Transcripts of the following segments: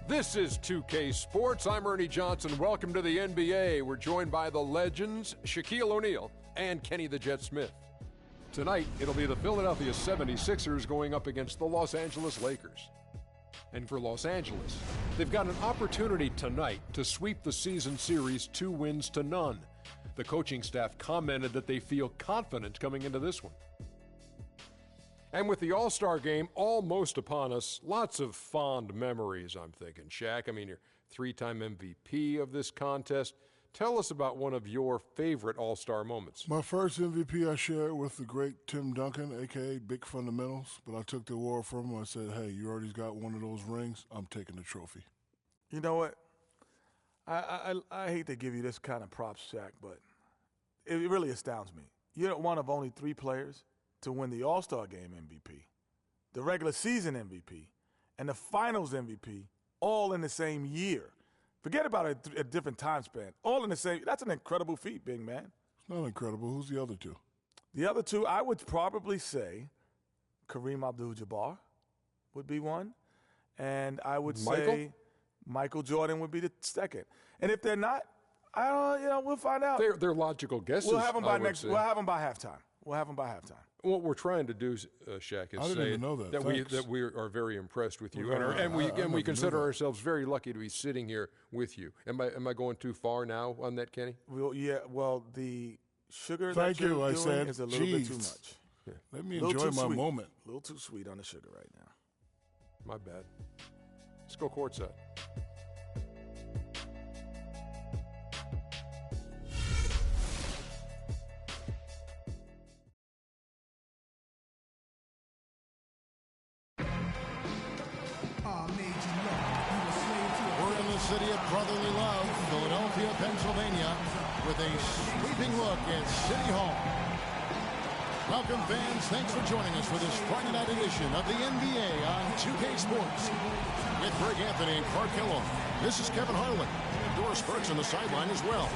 This is 2K Sports. I'm Ernie Johnson. Welcome to the NBA. We're joined by the legends Shaquille O'Neal and Kenny the Jet Smith. Tonight, it'll be the Philadelphia 76ers going up against the Los Angeles Lakers. And for Los Angeles, they've got an opportunity tonight to sweep the season series 2-0. The coaching staff commented that they feel confident coming into this one. And with the All-Star game almost upon us, lots of fond memories, I'm thinking. Shaq, I mean, you're three-time MVP of this contest. Tell us about one of your favorite All-Star moments. My first MVP I shared with the great Tim Duncan, a.k.a. Big Fundamentals, but I took the award from him. I said, hey, you already got one of those rings. I'm taking the trophy. You know what? I hate to give you this kind of props, Shaq, but it really astounds me. You're one of only 3 players to win the All-Star Game MVP, the regular season MVP, and the Finals MVP all in the same year. Forget about a different time span. All in the same. That's an incredible feat, big man. It's not incredible. Who's the other 2? The other 2, I would probably say Kareem Abdul-Jabbar would be one, and I would say Michael Jordan would be the second. And if they're not, I don't. We'll find out. They're logical guesses. We'll have them by We'll have them by halftime. What we're trying to do, Shaq, is say that we are very impressed with you, and we consider ourselves very lucky to be sitting here with you. Am I going too far now on that, Kenny? Well, yeah. Well, the sugar Thank that you're you, I doing said, is a little bit too much. Yeah. Let me enjoy my moment. A little too sweet on the sugar right now. My bad. Let's go courtside. City of brotherly love, Philadelphia, Pennsylvania, with a sweeping look at City Hall. Welcome, fans. Thanks for joining us for this Friday night edition of the NBA on 2K Sports. With Greg Anthony and Clark Kellogg, this is Kevin Harlan. And Doris Burks on the sideline as well.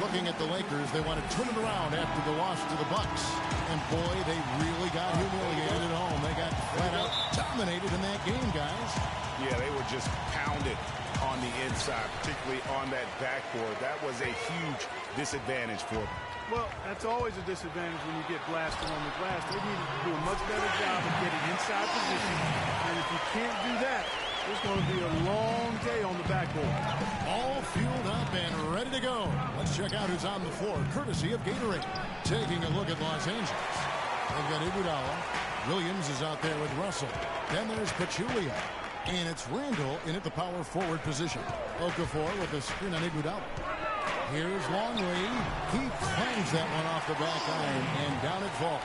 Looking at the Lakers, they want to turn it around after the loss to the Bucks. And boy, they really got humiliated at home. They got flat out dominated in that game, guys. Yeah, they were just pounded on the inside, particularly on that backboard. That was a huge disadvantage for them. Well, that's always a disadvantage when you get blasted on the glass. They need to do a much better job of getting inside position. And if you can't do that, it's going to be a long day on the backboard. All fueled up and ready to go. Let's check out who's on the floor, courtesy of Gatorade. Taking a look at Los Angeles. They've got Iguodala. Williams is out there with Russell. Then there's Pachulia. And it's Randall in at the power forward position. Okafor with a screen on Iguodala. Here's Longley. He clangs that one off the back iron, and down it falls.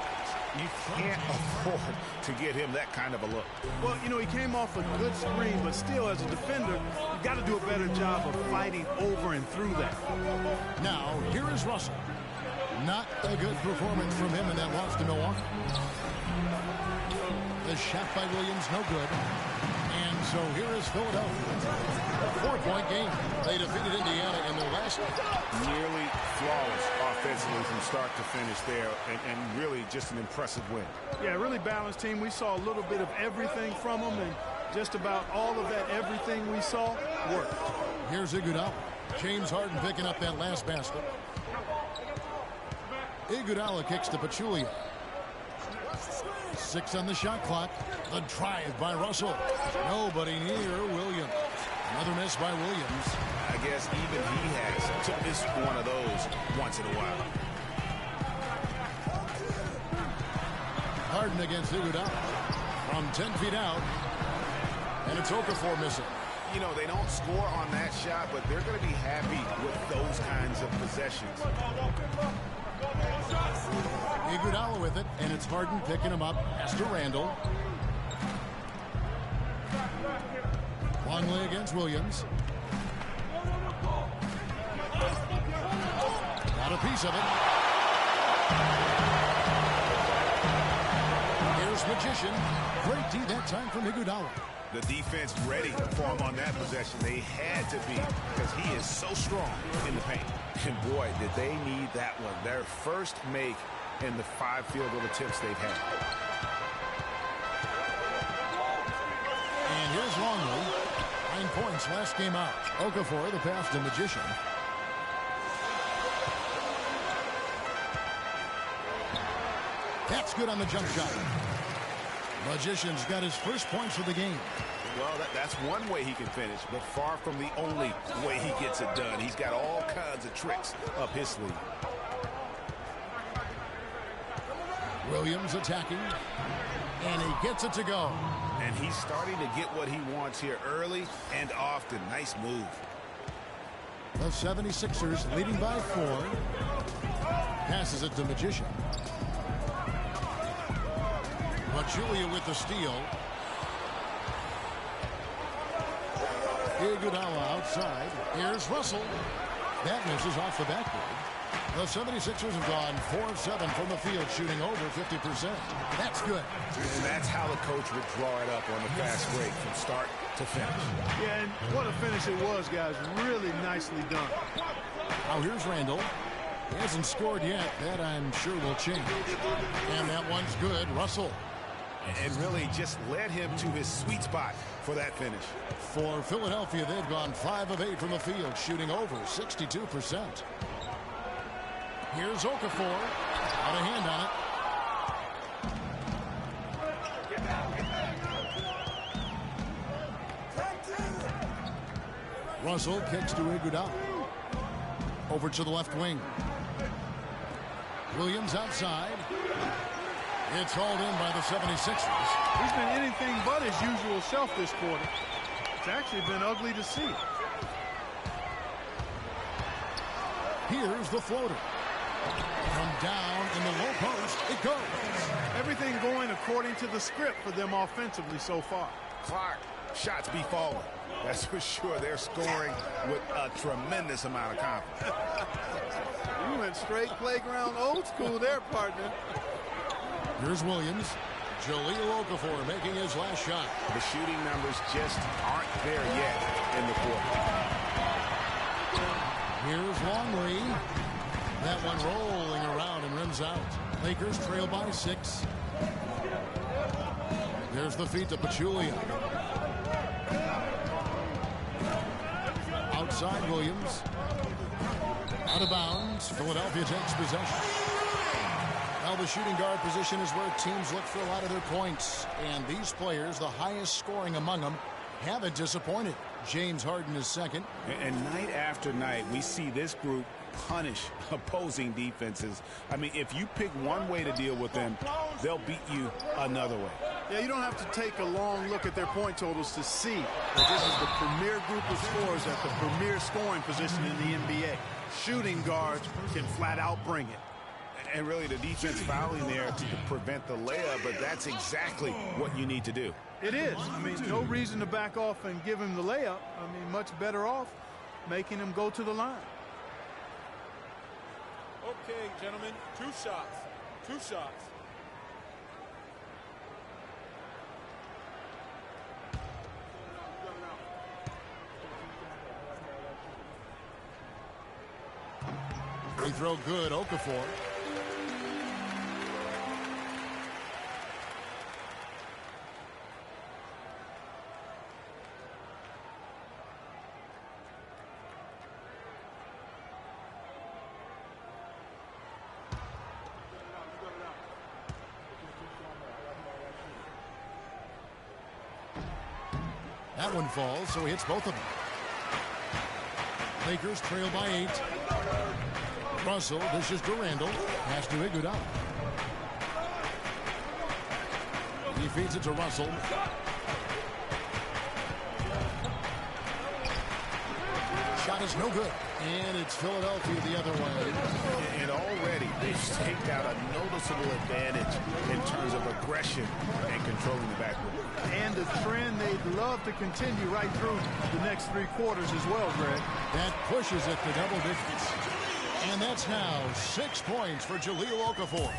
You can't afford to get him that kind of a look. Well, he came off a good screen, but still, as a defender, you've got to do a better job of fighting over and through that. Now, here is Russell. Not a good performance from him in that loss to Milwaukee. The shot by Williams, no good. And so here is Philadelphia. A 4-point game. They defeated Indiana in their last one. Nearly flawless offensively from start to finish there, and really just an impressive win. Yeah, really balanced team. We saw a little bit of everything from them, and just about all of that everything we saw worked. Here's Iguodala. James Harden picking up that last basket. Iguodala kicks to Pachulia. 6 on the shot clock. The drive by Russell. Nobody near Williams. Another miss by Williams. I guess even he has to miss one of those once in a while. Harden against Iguodala from 10 feet out. And it's Okafor missing. They don't score on that shot, but they're going to be happy with those kinds of possessions. Iguodala with it, and it's Harden picking him up. Pass to Randall. Longley against Williams. Got a piece of it. Here's Magician. Great D that time from Iguodala. The defense ready for him on that possession. They had to be, because he is so strong in the paint. And boy, did they need that one. Their first make in the 5 field goal attempts they've had. And here's Longley. points last game out. Okafor, the pass to Magician. That's good on the jump shot. Magician's got his first points of the game. Well, that's one way he can finish, but far from the only way he gets it done. He's got all kinds of tricks up his sleeve. Williams attacking, and he gets it to go. And he's starting to get what he wants here early and often. Nice move. The 76ers leading by 4. Passes it to Magician. Julia with the steal. Iguodala outside. Here's Russell. That misses off the backboard. The 76ers have gone 4 of 7 from the field, shooting over 50%. That's good. And that's how the coach would draw it up on the fast break from start to finish. Yeah, and what a finish it was, guys. Really nicely done. Now here's Randall. He hasn't scored yet. That, I'm sure, will change. And that one's good. Russell. And really just led him to his sweet spot for that finish. For Philadelphia, they've gone 5 of 8 from the field, shooting over 62%. Here's Okafor. Out of hand on it. Russell kicks to Iguodala. Over to the left wing. Williams outside. It's hauled in by the 76ers. He's been anything but his usual self this quarter. It's actually been ugly to see. Here's the floater. From down in the low post, it goes. Everything going according to the script for them offensively so far. Clark, shots be falling. That's for sure. They're scoring with a tremendous amount of confidence. You went straight playground old school there, partner. Here's Williams. Jahlil Okafor making his last shot. The shooting numbers just aren't there yet in the quarter. Here's Longley. That one rolling around and rims out. Lakers trail by 6. There's the feed to Pachulia. Outside Williams. Out of bounds. Philadelphia takes possession. Now the shooting guard position is where teams look for a lot of their points. And these players, the highest scoring among them, haven't disappointed. James Harden is second. And night after night, we see this group punish opposing defenses. I mean, if you pick one way to deal with them, they'll beat you another way. Yeah, you don't have to take a long look at their point totals to see that this is the premier group of scorers at the premier scoring position in the NBA. Shooting guards can flat out bring it. And really the defense fouling there to prevent the layup, but that's exactly what you need to do. It is. I mean, no reason to back off and give him the layup. I mean, much better off making him go to the line. Okay, gentlemen, 2 shots. 2 shots. Free throw good, Okafor. That one falls, so he hits both of them. Lakers trail by 8. Russell dishes to Randall. Pass to Iguodala. He feeds it to Russell. Shot is no good. And it's Philadelphia the other way. And already they've staked out a noticeable advantage in terms of aggression and controlling the backcourt. And a trend they'd love to continue right through the next 3 quarters as well, Greg. That pushes it to double digits. And that's now 6 points for Jahlil Okafor.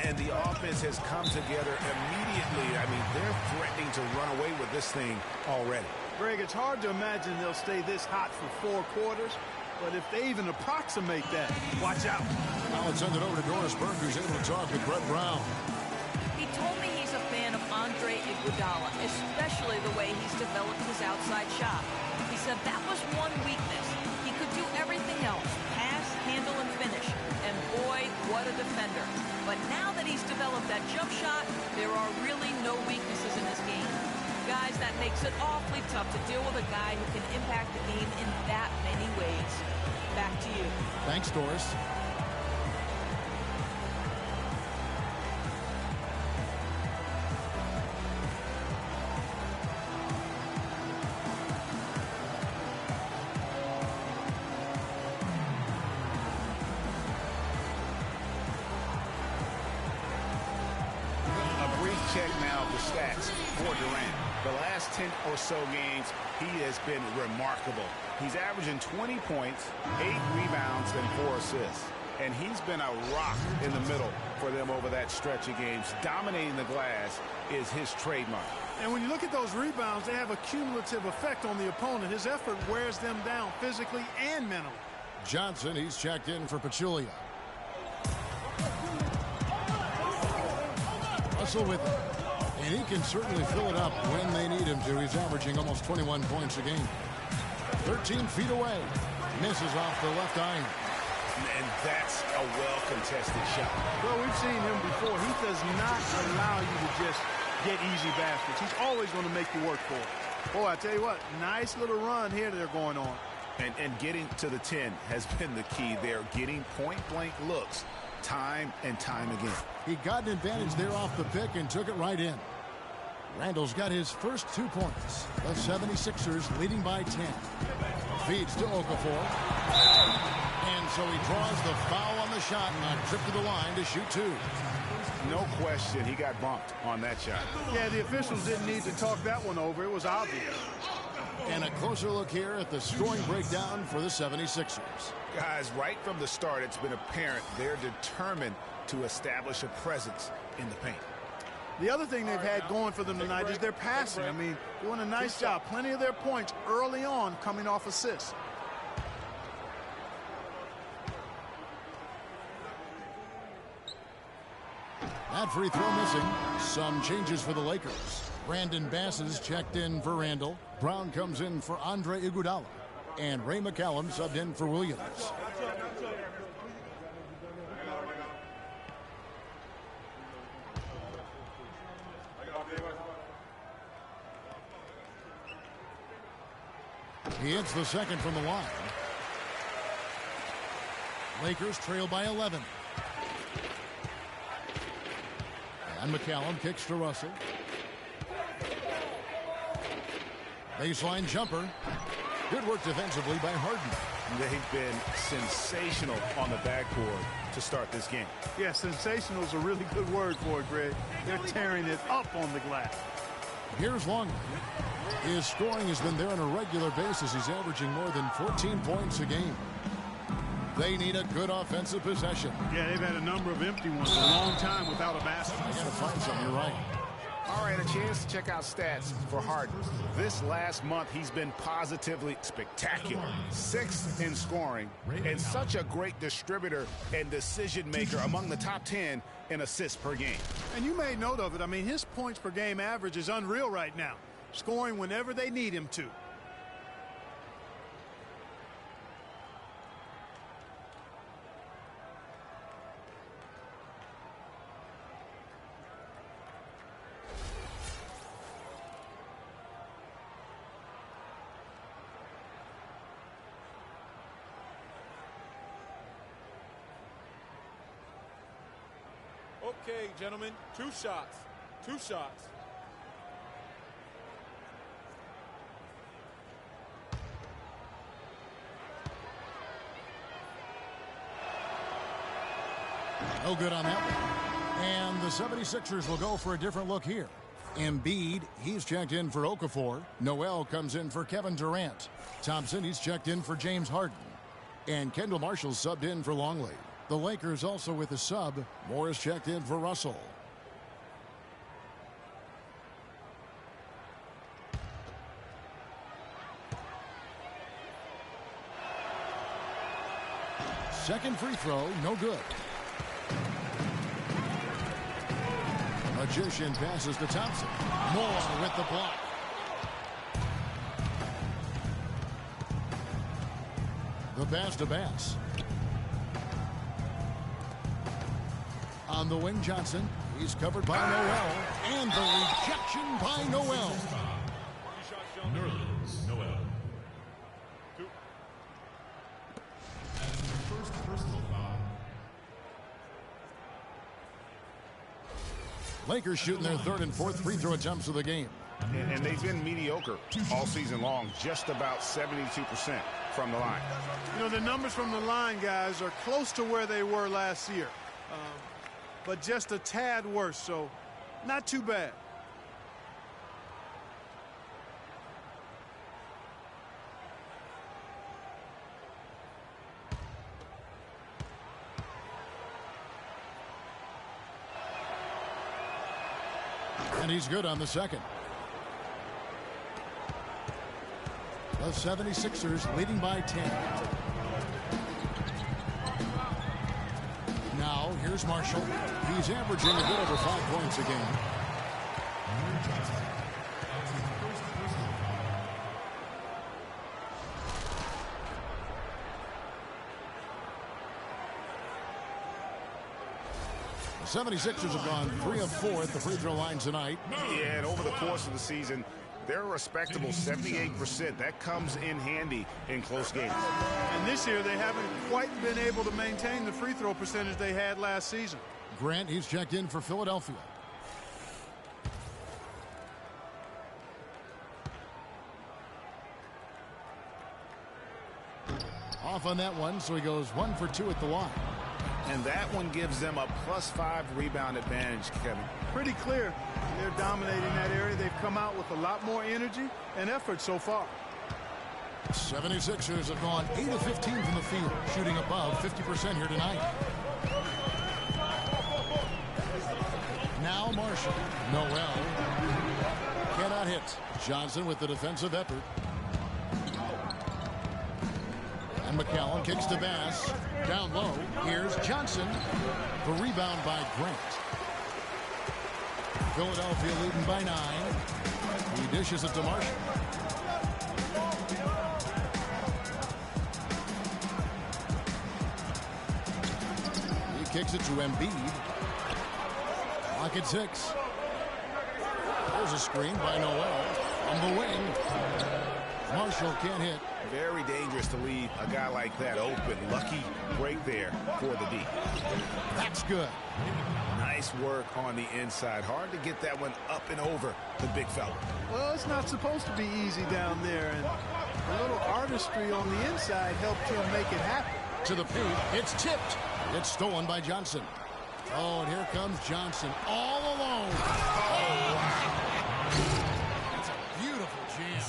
And the offense has come together immediately. I mean, they're threatening to run away with this thing already. Greg, it's hard to imagine they'll stay this hot for 4 quarters. But if they even approximate that, watch out. Now let's send it over to Doris Burke, who's able to talk with Brett Brown. He told me he's a fan of Andre Iguodala, especially the way he's developed his outside shot. said that was one weakness. He could do everything else, pass, handle, and finish. And boy, what a defender. But now that he's developed that jump shot, there are really no weaknesses in his game. Guys, that makes it awfully tough to deal with a guy who can impact the game in that many ways. Back to you. Thanks, Doris. Check now the stats for Durant. The last 10 or so games, he has been remarkable. He's averaging 20 points, 8 rebounds, and 4 assists. And he's been a rock in the middle for them over that stretch of games. Dominating the glass is his trademark. And when you look at those rebounds, they have a cumulative effect on the opponent. His effort wears them down physically and mentally. Johnson, he's checked in for Pachulia. Russell with it. And he can certainly fill it up when they need him to. He's averaging almost 21 points a game. 13 feet away. Misses off the left iron. And that's a well-contested shot. Well, we've seen him before. He does not allow you to just get easy baskets. He's always going to make you work for it. Boy, I tell you what, nice little run here they're going on. And getting to the 10 has been the key. They're getting point-blank looks time and time again. He got an advantage there off the pick and took it right in. Randall's got his first 2 points. The 76ers leading by 10. Feeds to Okafor. And so he draws the foul on the shot and a trip to the line to shoot 2. No question he got bumped on that shot. Yeah, the officials didn't need to talk that one over. It was obvious. And a closer look here at the scoring breakdown for the 76ers. Guys, right from the start, it's been apparent they're determined to establish a presence in the paint. The other thing they've had going for them tonight is their passing. I mean, doing a nice job. Plenty of their points early on coming off assists. That free throw missing. Some changes for the Lakers. Brandon Bass is checked in for Randall. Brown comes in for Andre Iguodala. And Ray McCallum subbed in for Williams. He hits the second from the line. Lakers trail by 11. And McCallum kicks to Russell. Baseline jumper. Good work defensively by Harden. They've been sensational on the backboard to start this game. Yeah, sensational is a really good word for it, Greg. They're tearing it up on the glass. Here's Longley. His scoring has been there on a regular basis. He's averaging more than 14 points a game. They need a good offensive possession. Yeah, they've had a number of empty ones for a long time without a basket. I got to find something. You're right. All right, a chance to check out stats for Harden. This last month, he's been positively spectacular. 6th in scoring and such a great distributor and decision maker, among the top 10 in assists per game. And you made note of it. I mean, his points per game average is unreal right now, scoring whenever they need him to. Okay, gentlemen, 2 shots. 2 shots. No good on that one. And the 76ers will go for a different look here. Embiid, he's checked in for Okafor. Noel comes in for Kevin Durant. Thompson, he's checked in for James Harden. And Kendall Marshall subbed in for Longley. The Lakers also with a sub. Morris checked in for Russell. Second free throw, no good. Magician passes to Thompson. Moore with the block. The pass to Bass. On the wing, Johnson. He's covered by Noel. And the rejection by Noel. Nerlens Noel. First personal foul. Lakers shooting their third and fourth free throw attempts of the game. And they've been mediocre all season long, just about 72% from the line. You know, the numbers from the line, guys, are close to where they were last year, but just a tad worse, so not too bad. And he's good on the second. The 76ers leading by 10. Now, here's Marshall. He's averaging a bit over 5 points a game. The 76ers have gone 3 of 4 at the free throw line tonight. Yeah, and over the course of the season, they're a respectable 78%. That comes in handy in close games. And this year, they haven't quite been able to maintain the free throw percentage they had last season. Grant, he's checked in for Philadelphia. Off on that one, so he goes 1 for 2 at the line. And that one gives them a +5 rebound advantage, Kevin. Pretty clear. They're dominating that area. They've come out with a lot more energy and effort so far. 76ers have gone 8 of 15 from the field, shooting above 50% here tonight. Now Marshall. Noel. Cannot hit. Johnson with the defensive effort. And McCallum kicks to Bass. Down low. Here's Johnson. The rebound by Grant. Philadelphia leading by 9. He dishes it to Marshall. He kicks it to Embiid. Lock at 6. There's a screen by Noel. On the wing. Marshall can't hit. Very dangerous to leave a guy like that open. Lucky break there for the D. That's good. Nice work on the inside. Hard to get that one up and over the big fella. Well, it's not supposed to be easy down there, and a little artistry on the inside helped him make it happen. To the paint. It's tipped. It's stolen by Johnson. Oh, and here comes Johnson all alone. That's a beautiful jam.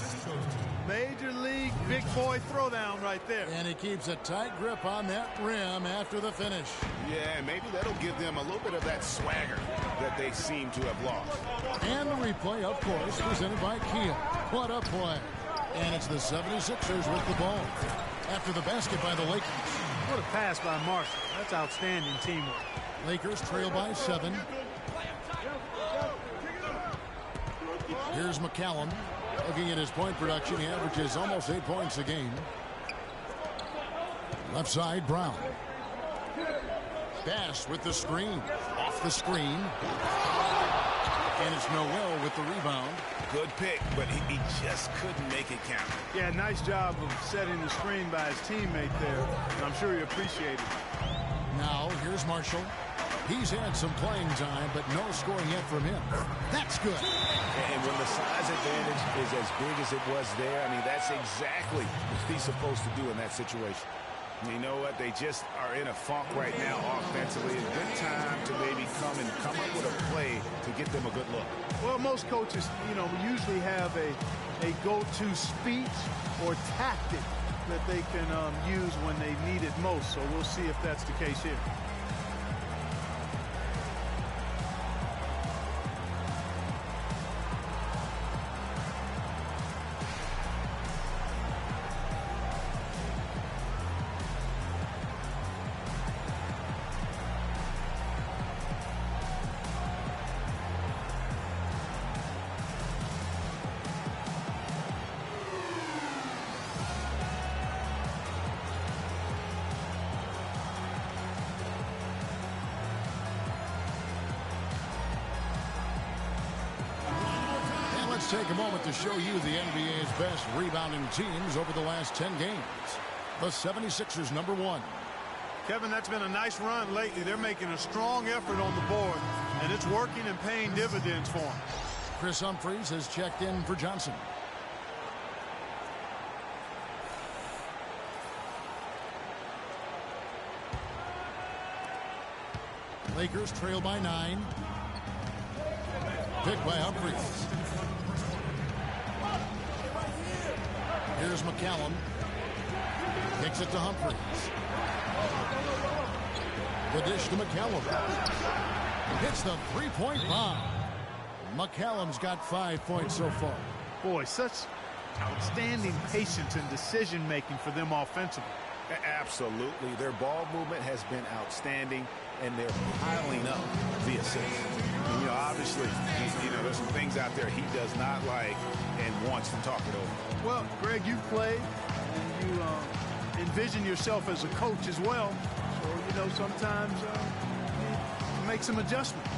Major league big boy throwdown right there. And he keeps a tight grip on that rim after the finish. Yeah, maybe that'll give them a little bit of that swagger that they seem to have lost. And the replay, of course, presented by Kia. What a play. And it's the 76ers with the ball. After the basket by the Lakers. What a pass by Marshall. That's outstanding teamwork. Lakers trail by 7. Here's McCallum. Looking at his point production, he averages almost 8 points a game. Left side, Brown. Bass with the screen. Off the screen. And it's Noel with the rebound. Good pick, but he just couldn't make it count. Yeah, nice job of setting the screen by his teammate there. And I'm sure he appreciated it. Now, here's Marshall. He's had some playing time, but no scoring yet from him. That's good. And when the size advantage is as big as it was there, I mean, that's exactly what he's supposed to do in that situation. And you know what? They just are in a funk right now offensively. A good time to maybe come up with a play to get them a good look. Well, most coaches, usually have a go-to speech or tactic that they can use when they need it most. So we'll see if that's the case here. Let's take a moment to show you the NBA's best rebounding teams over the last 10 games. The 76ers, number 1. Kevin, that's been a nice run lately. They're making a strong effort on the board, and it's working and paying dividends for them. Chris Humphries has checked in for Johnson. Lakers trail by 9. Picked by Humphries. Here's McCallum. Kicks it to Humphries. The dish to McCallum. Hits the three-point bomb. McCallum's got 5 points so far. Boy, such outstanding patience and decision-making for them offensively. Absolutely. Their ball movement has been outstanding, and they're piling up the assists. You know, obviously, there's some things out there he does not like and wants to talk it over. Well, Greg, you've played, and you envision yourself as a coach as well. So, sometimes you make some adjustments.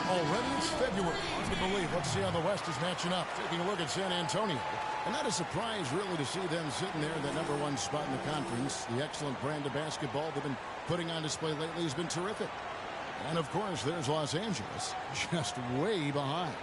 Already it's February. Hard to believe. Let's see how the West is matching up. Taking a look at San Antonio. And not a surprise, really, to see them sitting there in the #1 spot in the conference. The excellent brand of basketball they've been putting on display lately has been terrific. And, of course, there's Los Angeles, just way behind.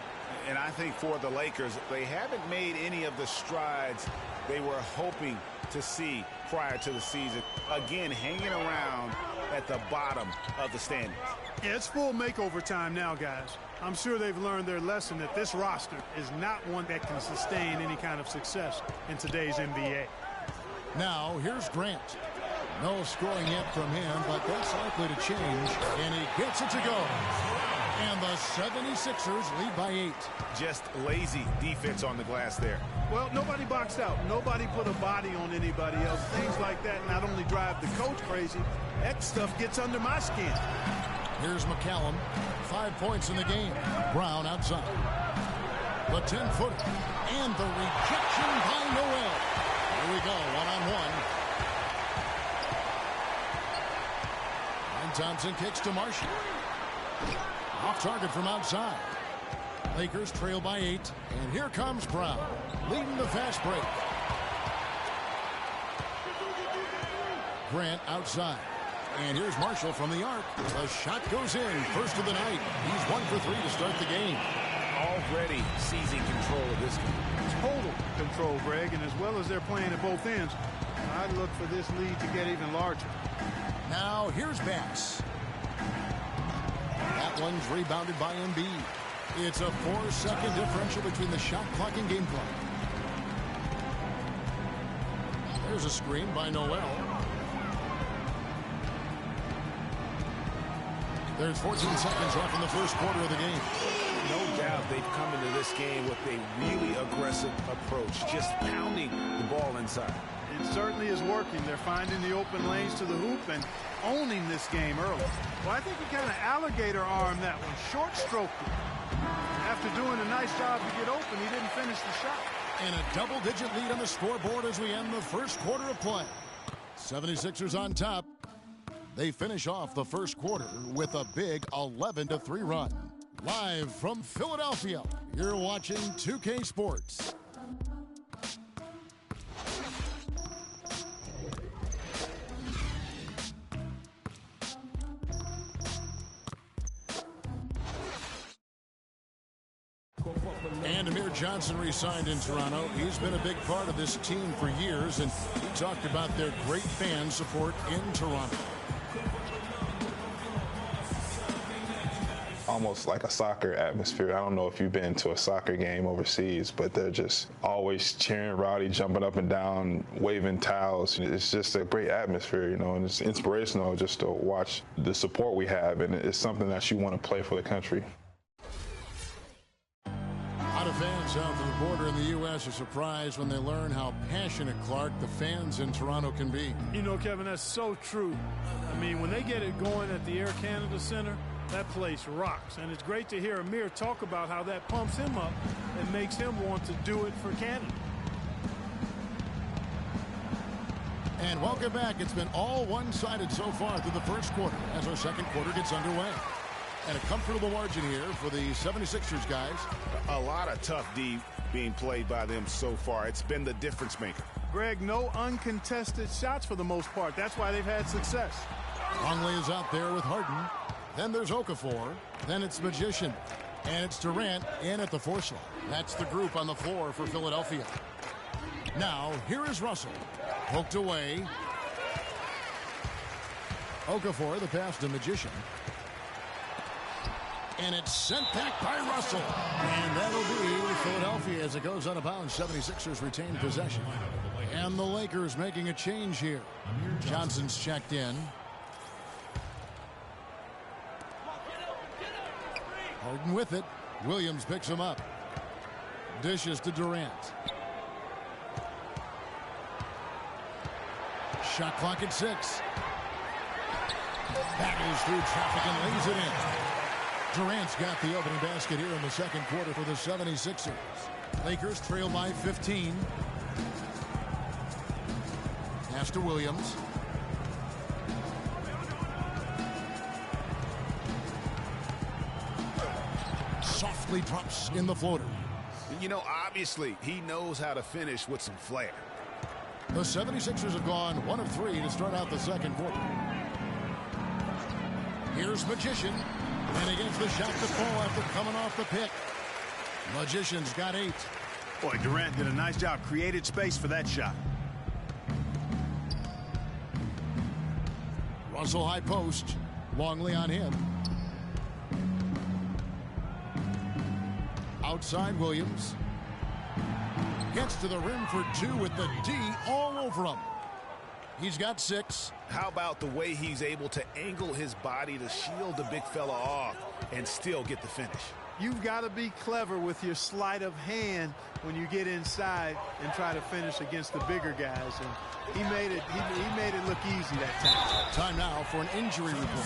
And I think for the Lakers, they haven't made any of the strides they were hoping to see prior to the season. Again, hanging around at the bottom of the standings. Yeah, it's full makeover time now, guys. I'm sure they've learned their lesson that this roster is not one that can sustain any kind of success in today's NBA. Now, here's Grant. No scoring yet from him, but that's likely to change. And he gets it to go. And the 76ers lead by 8. Just lazy defense on the glass there. Well, nobody boxed out. Nobody put a body on anybody else. Things like that not only drive the coach crazy, that stuff gets under my skin. Here's McCallum. 5 points in the game. Brown outside. The 10-footer. And the rejection by Noel. Here we go, one-on-one. And Thompson kicks to Marshall. Off target from outside. Lakers trail by 8. And here comes Brown, leading the fast break. Grant outside. And here's Marshall from the arc. The shot goes in. First of the night. He's 1 for 3 to start the game. Already seizing control of this game. Total control, Greg. And as well as they're playing at both ends, I'd look for this lead to get even larger. Now here's Bass. That one's rebounded by Embiid. It's a 4-second differential between the shot clock and game clock. There's a screen by Noel. There's 14 seconds left in the first quarter of the game. No doubt they've come into this game with a really aggressive approach, just pounding the ball inside. It certainly is working. They're finding the open lanes to the hoop and owning this game early. Well, I think he kind of alligator armed that one, short stroked it. After doing a nice job to get open, he didn't finish the shot. And a double-digit lead on the scoreboard as we end the first quarter of play. 76ers on top. They finish off the first quarter with a big 11-3 run. Live from Philadelphia, you're watching 2K Sports. And Amir Johnson re-signed in Toronto. He's been a big part of this team for years, and he talked about their great fan support in Toronto. Almost like a soccer atmosphere. I don't know if you've been to a soccer game overseas, but they're just always cheering, rowdy, jumping up and down, waving towels. It's just a great atmosphere, you know, and it's inspirational just to watch the support we have, and it's something that you want to play for the country. South of the border in the U.S. are surprised when they learn how passionate, Clark, the fans in Toronto can be. You know, Kevin, that's so true. I mean, when they get it going at the Air Canada Center, that place rocks. And it's great to hear Amir talk about how that pumps him up and makes him want to do it for Canada. And welcome back. It's been all one-sided so far through the first quarter as our second quarter gets underway. And a comfortable margin here for the 76ers guys. A lot of tough D being played by them so far. It's been the difference maker. Greg, no uncontested shots for the most part. That's why they've had success. Longley is out there with Harden. Then there's Okafor. Then it's Magician. And it's Durant in at the four slot. That's the group on the floor for Philadelphia. Now, here is Russell. Poked away. Okafor, the pass to Magician. And it's sent back by Russell. And that'll be Philadelphia as it goes out of bounds. 76ers retain possession. And the Lakers making a change here. Johnson's checked in. Harden with it. Williams picks him up. Dishes to Durant. Shot clock at 6. Battles through traffic and lays it in. Durant's got the opening basket here in the second quarter for the 76ers. Lakers trail by 15. Pass to Williams. Softly drops in the floater. You know, obviously, he knows how to finish with some flair. The 76ers have gone 1 of 3 to start out the second quarter. Here's Magician. And he gets the shot to fall after coming off the pick. Magician's got 8. Boy, Durant did a nice job. Created space for that shot. Russell high post. Longley on him. Outside Williams. Gets to the rim for 2 with the D all over him. He's got 6. How about the way he's able to angle his body to shield the big fella off and still get the finish? You've got to be clever with your sleight of hand when you get inside and try to finish against the bigger guys. And he made it look easy that time. Time now for an injury report.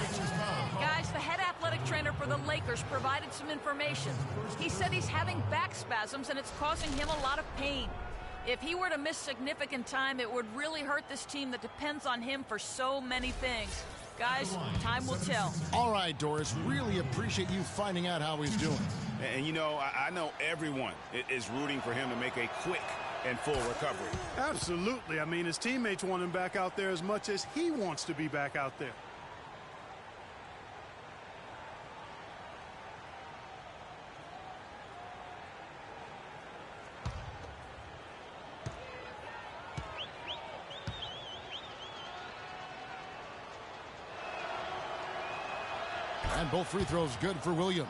Guys, the head athletic trainer for the Lakers provided some information. He said he's having back spasms and it's causing him a lot of pain. If he were to miss significant time, it would really hurt this team that depends on him for so many things. Guys, time will tell. All right, Doris, really appreciate you finding out how he's doing. And you know, I know everyone is rooting for him to make a quick and full recovery. Absolutely. I mean, his teammates want him back out there as much as he wants to be back out there. And both free throws good for Williams.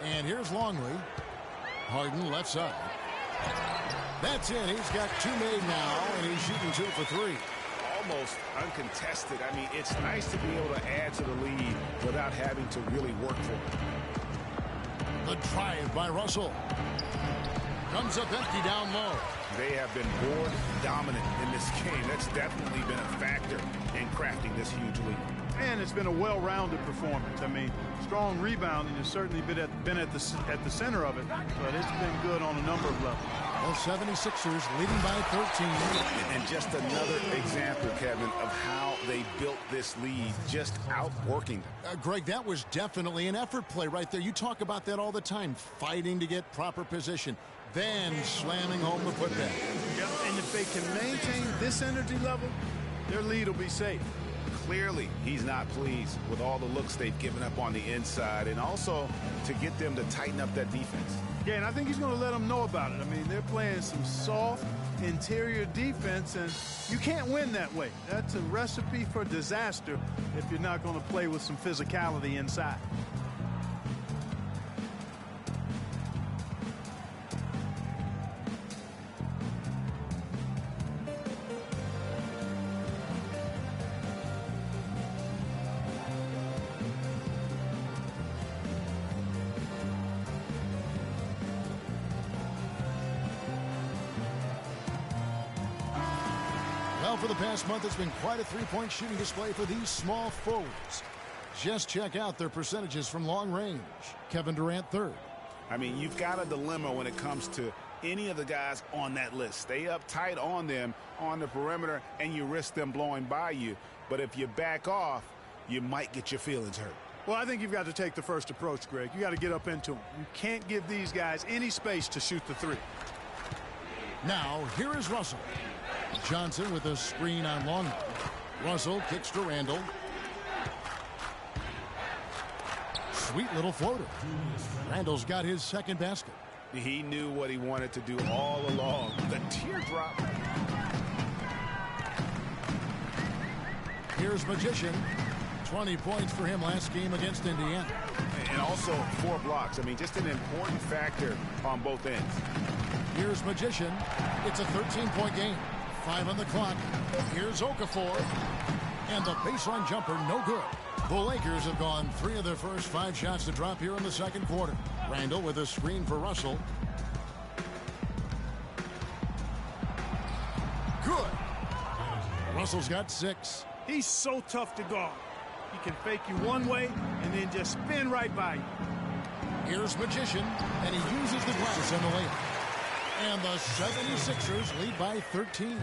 And here's Longley. Harden left side. That's in. He's got 2 made now, and he's shooting 2 for 3. Almost uncontested. I mean, it's nice to be able to add to the lead without having to really work for it. The drive by Russell. Comes up empty down low. They have been board dominant in this game. That's definitely been a factor in crafting this huge lead. And it's been a well-rounded performance. I mean, strong rebounding has certainly been at the center of it, but it's been good on a number of levels. The 76ers leading by 13. And just another example, Kevin, of how they built this lead, just outworking them. Greg, that was definitely an effort play right there. You talk about that all the time, fighting to get proper position, then slamming home the putback. Yep, and if they can maintain this energy level, their lead will be safe. Clearly, he's not pleased with all the looks they've given up on the inside, and also to get them to tighten up that defense. Yeah, and I think he's going to let them know about it. I mean, they're playing some soft interior defense, and you can't win that way. That's a recipe for disaster if you're not going to play with some physicality inside. for the past month, it's been quite a three-point shooting display for these small forwards. Just check out their percentages from long range. Kevin Durant, third. I mean, you've got a dilemma when it comes to any of the guys on that list. Stay up tight on them on the perimeter, and you risk them blowing by you. But if you back off, you might get your feelings hurt. Well, I think you've got to take the first approach, Greg. You got to get up into them. You can't give these guys any space to shoot the three. Now, here is Russell. Johnson with a screen on Longley. Russell kicks to Randall. Sweet little floater. Randall's got his second basket. He knew what he wanted to do all along. The teardrop. Here's Magician. 20 points for him last game against Indiana. And also 4 blocks. I mean, just an important factor on both ends. Here's Magician. It's a 13-point game. 5 on the clock. Here's Okafor. And the baseline jumper, no good. The Lakers have gone 3 of their first 5 shots to drop here in the second quarter. Randall with a screen for Russell. Good. Russell's got 6. He's so tough to guard. He can fake you one way and then just spin right by you. Here's Magician, and he uses the glass on the layup. And the 76ers lead by 13.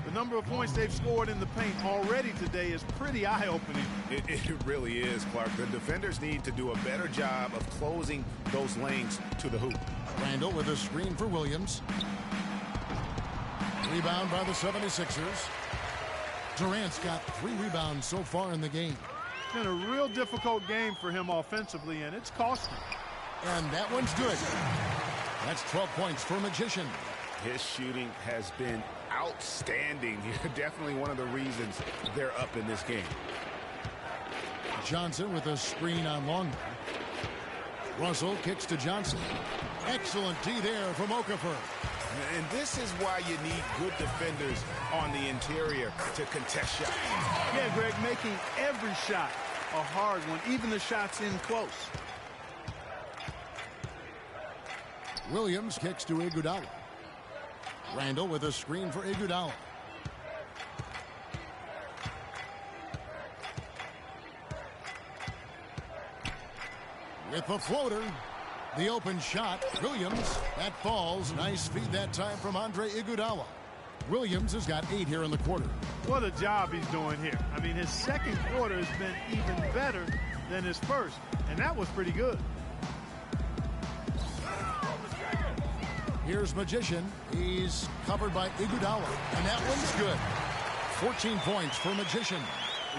The number of points they've scored in the paint already today is pretty eye-opening. It really is, Clark. The defenders need to do a better job of closing those lanes to the hoop. Randall with a screen for Williams. Rebound by the 76ers. Durant's got 3 rebounds so far in the game. It's been a real difficult game for him offensively, and it's costing. And that one's good. That's 12 points for Magician. His shooting has been outstanding. Definitely one of the reasons they're up in this game. Johnson with a screen on Longley. Russell kicks to Johnson. Excellent D there from Okafor. And this is why you need good defenders on the interior to contest shots. Yeah, Greg, making every shot a hard one, even the shots in close. Williams kicks to Iguodala. Randall with a screen for Iguodala. With the floater, the open shot, Williams, that falls. Nice feed that time from Andre Iguodala. Williams has got 8 here in the quarter. What a job he's doing here. I mean, his second quarter has been even better than his first, and that was pretty good. Here's Magician. He's covered by Iguodala, and that one's good. 14 points for Magician.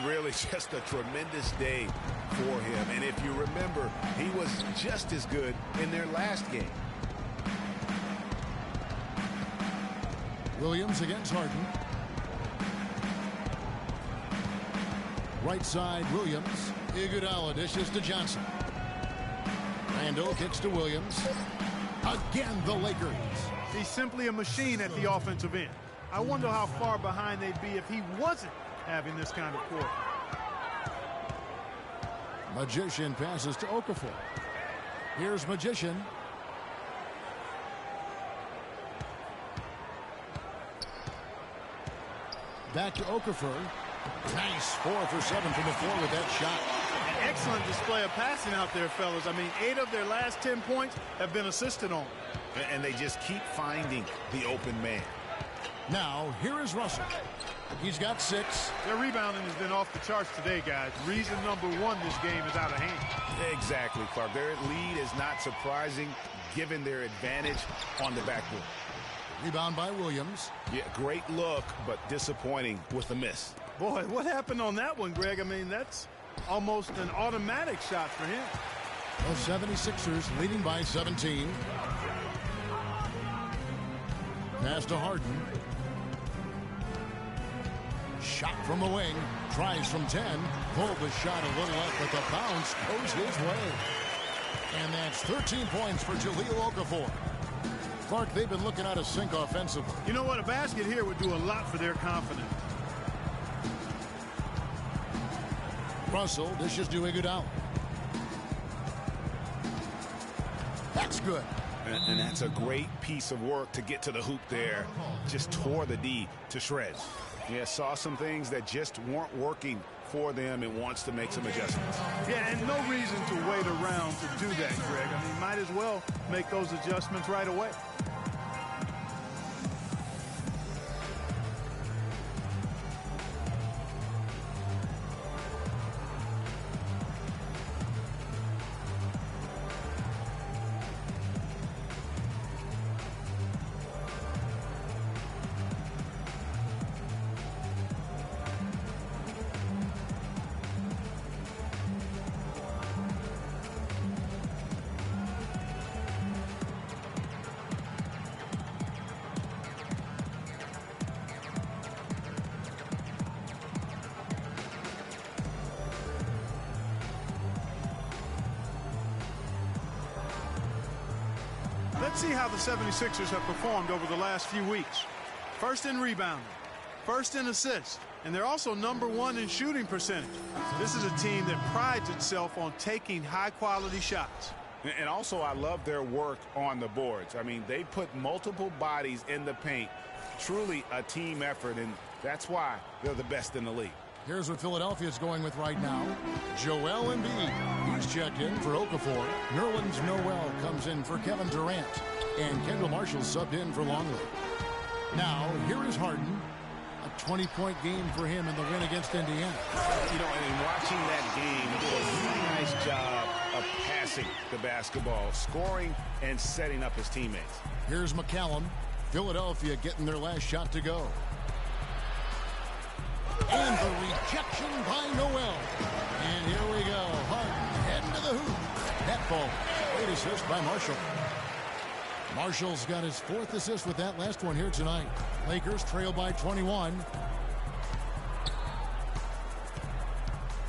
Really just a tremendous day for him. And if you remember, he was just as good in their last game. Williams against Harden. Right side, Williams. Iguodala dishes to Johnson. Randall kicks to Williams. Again, the Lakers. He's simply a machine at the offensive end. I wonder how far behind they'd be if he wasn't having this kind of quarter. Magician passes to Okafor. Here's Magician. Back to Okafor. Nice 4 for 7 from the floor with that shot. An excellent display of passing out there, fellas. I mean, 8 of their last 10 points have been assisted on. And they just keep finding the open man. Now, here is Russell. He's got 6. Their rebounding has been off the charts today, guys. Reason number 1, this game is out of hand. Exactly, Clark. Their lead is not surprising given their advantage on the backboard. Rebound by Williams. Yeah, great look, but disappointing with the miss. Boy, what happened on that one, Greg? I mean, that's almost an automatic shot for him. The 76ers leading by 17. Pass to Harden. Shot from the wing. Tries from 10. Pulled the shot a little up, but the bounce goes his way. And that's 13 points for Jahlil Okafor. Clark, they've been looking out of sync offensively. You know what? A basket here would do a lot for their confidence. Russell dishes to Iguodala. That's good. And that's a great piece of work to get to the hoop there. Just tore the D to shreds. Yeah, saw some things that just weren't working for them and wants to make some adjustments. Yeah, and no reason to wait around to do that, Greg. I mean, might as well make those adjustments right away. Let's see how the 76ers have performed over the last few weeks. First in rebounding, first in assists, and they're also #1 in shooting percentage. This is a team that prides itself on taking high-quality shots. And also, I love their work on the boards. I mean, they put multiple bodies in the paint. Truly a team effort, and that's why they're the best in the league. Here's what Philadelphia is going with right now. Joel Embiid. He's checked in for Okafor. Nerlens Noel comes in for Kevin Durant. And Kendall Marshall subbed in for Longley. Now, here is Harden. A 20-point game for him in the win against Indiana. You know, and in watching that game, he did a really nice job of passing the basketball, scoring, and setting up his teammates. Here's McCallum. Philadelphia getting their last shot to go. And the rejection by Noel. And here we go. Harden heading to the hoop. That ball. Great assist by Marshall. Marshall's got his 4th assist with that last one here tonight. Lakers trail by 21.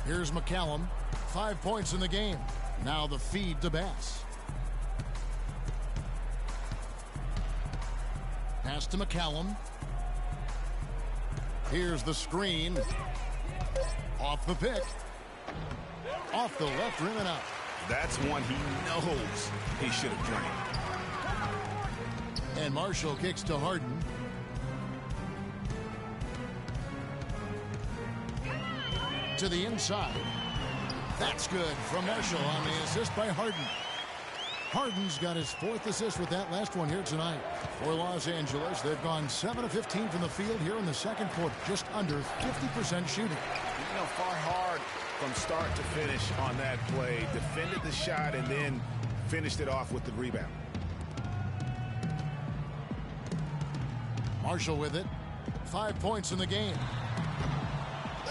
Here's McCallum. 5 points in the game. Now the feed to Bass. Pass to McCallum. Here's the screen. Off the pick. Off the left rim and out. That's one he knows he should have drained. And Marshall kicks to Harden. To the inside. That's good from Marshall on the assist by Harden. Harden's got his 4th assist with that last one here tonight. For Los Angeles, they've gone 7 of 15 from the field here in the second quarter. Just under 50% shooting. You know, fought hard from start to finish on that play. Defended the shot and then finished it off with the rebound. Marshall with it. 5 points in the game.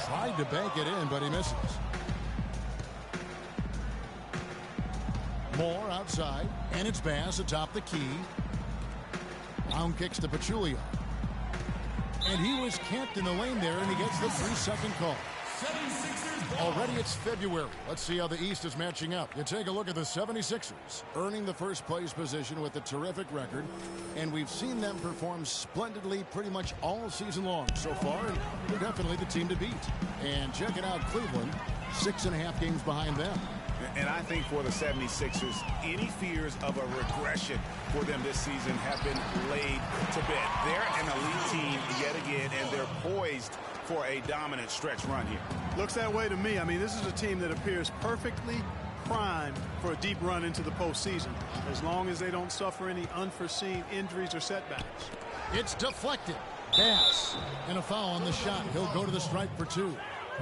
Tried to bank it in, but he misses. Moore outside, and it's Bass atop the key. Round kicks to Pachulia. And he was camped in the lane there, and he gets the 3-second call. Already it's February. Let's see how the East is matching up. You take a look at the 76ers, earning the first place position with a terrific record. And we've seen them perform splendidly pretty much all season long so far, and they're definitely the team to beat. And check it out, Cleveland, 6.5 games behind them. And I think for the 76ers, any fears of a regression for them this season have been laid to bed. They're an elite team yet again, and they're poised for a dominant stretch run here. Looks that way to me. I mean, this is a team that appears perfectly primed for a deep run into the postseason, as long as they don't suffer any unforeseen injuries or setbacks. It's deflected. Bass. And a foul on the shot. He'll go to the stripe for 2.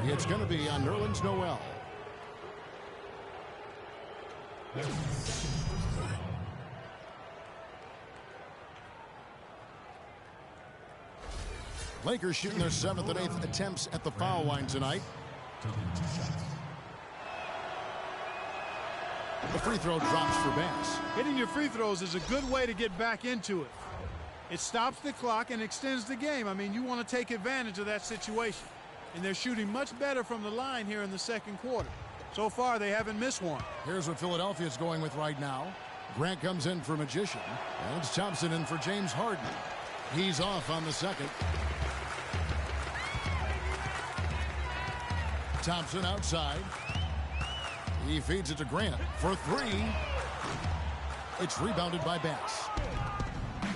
It's going to be on Nerlens Noel. Lakers shooting their 7th and 8th attempts at the foul line tonight. The free throw drops for Bass. Hitting your free throws is a good way to get back into it. It stops the clock and extends the game. I mean, you want to take advantage of that situation. And they're shooting much better from the line here in the second quarter. So far, they haven't missed one. Here's what Philadelphia is going with right now. Grant comes in for Magician. And it's Thompson in for James Harden. He's off on the second. Thompson outside. He feeds it to Grant for 3. It's rebounded by Bass.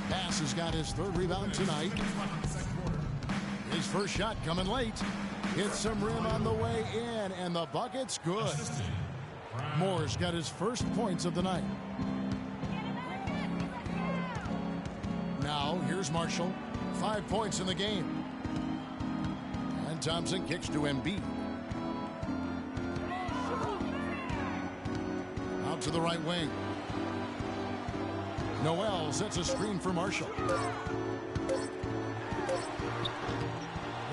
Bass has got his 3rd rebound tonight. His Miami's first shot coming late. Hits some rim on the way in, and the bucket's good. Moore's got his first points of the night. Now, here's Marshall. 5 points in the game. And Thompson kicks to Embiid. Out to the right wing. Noel sets a screen for Marshall.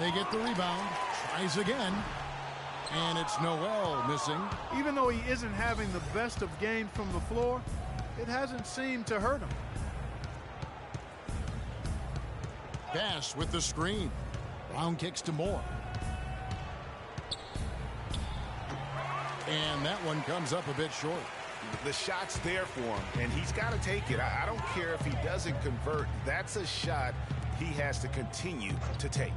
They get the rebound. Tries again. And it's Noel missing. Even though he isn't having the best of games from the floor, it hasn't seemed to hurt him. Bass with the screen. Brown kicks to Moore. And that one comes up a bit short. The shot's there for him, and he's got to take it. I don't care if he doesn't convert. That's a shot he has to continue to take.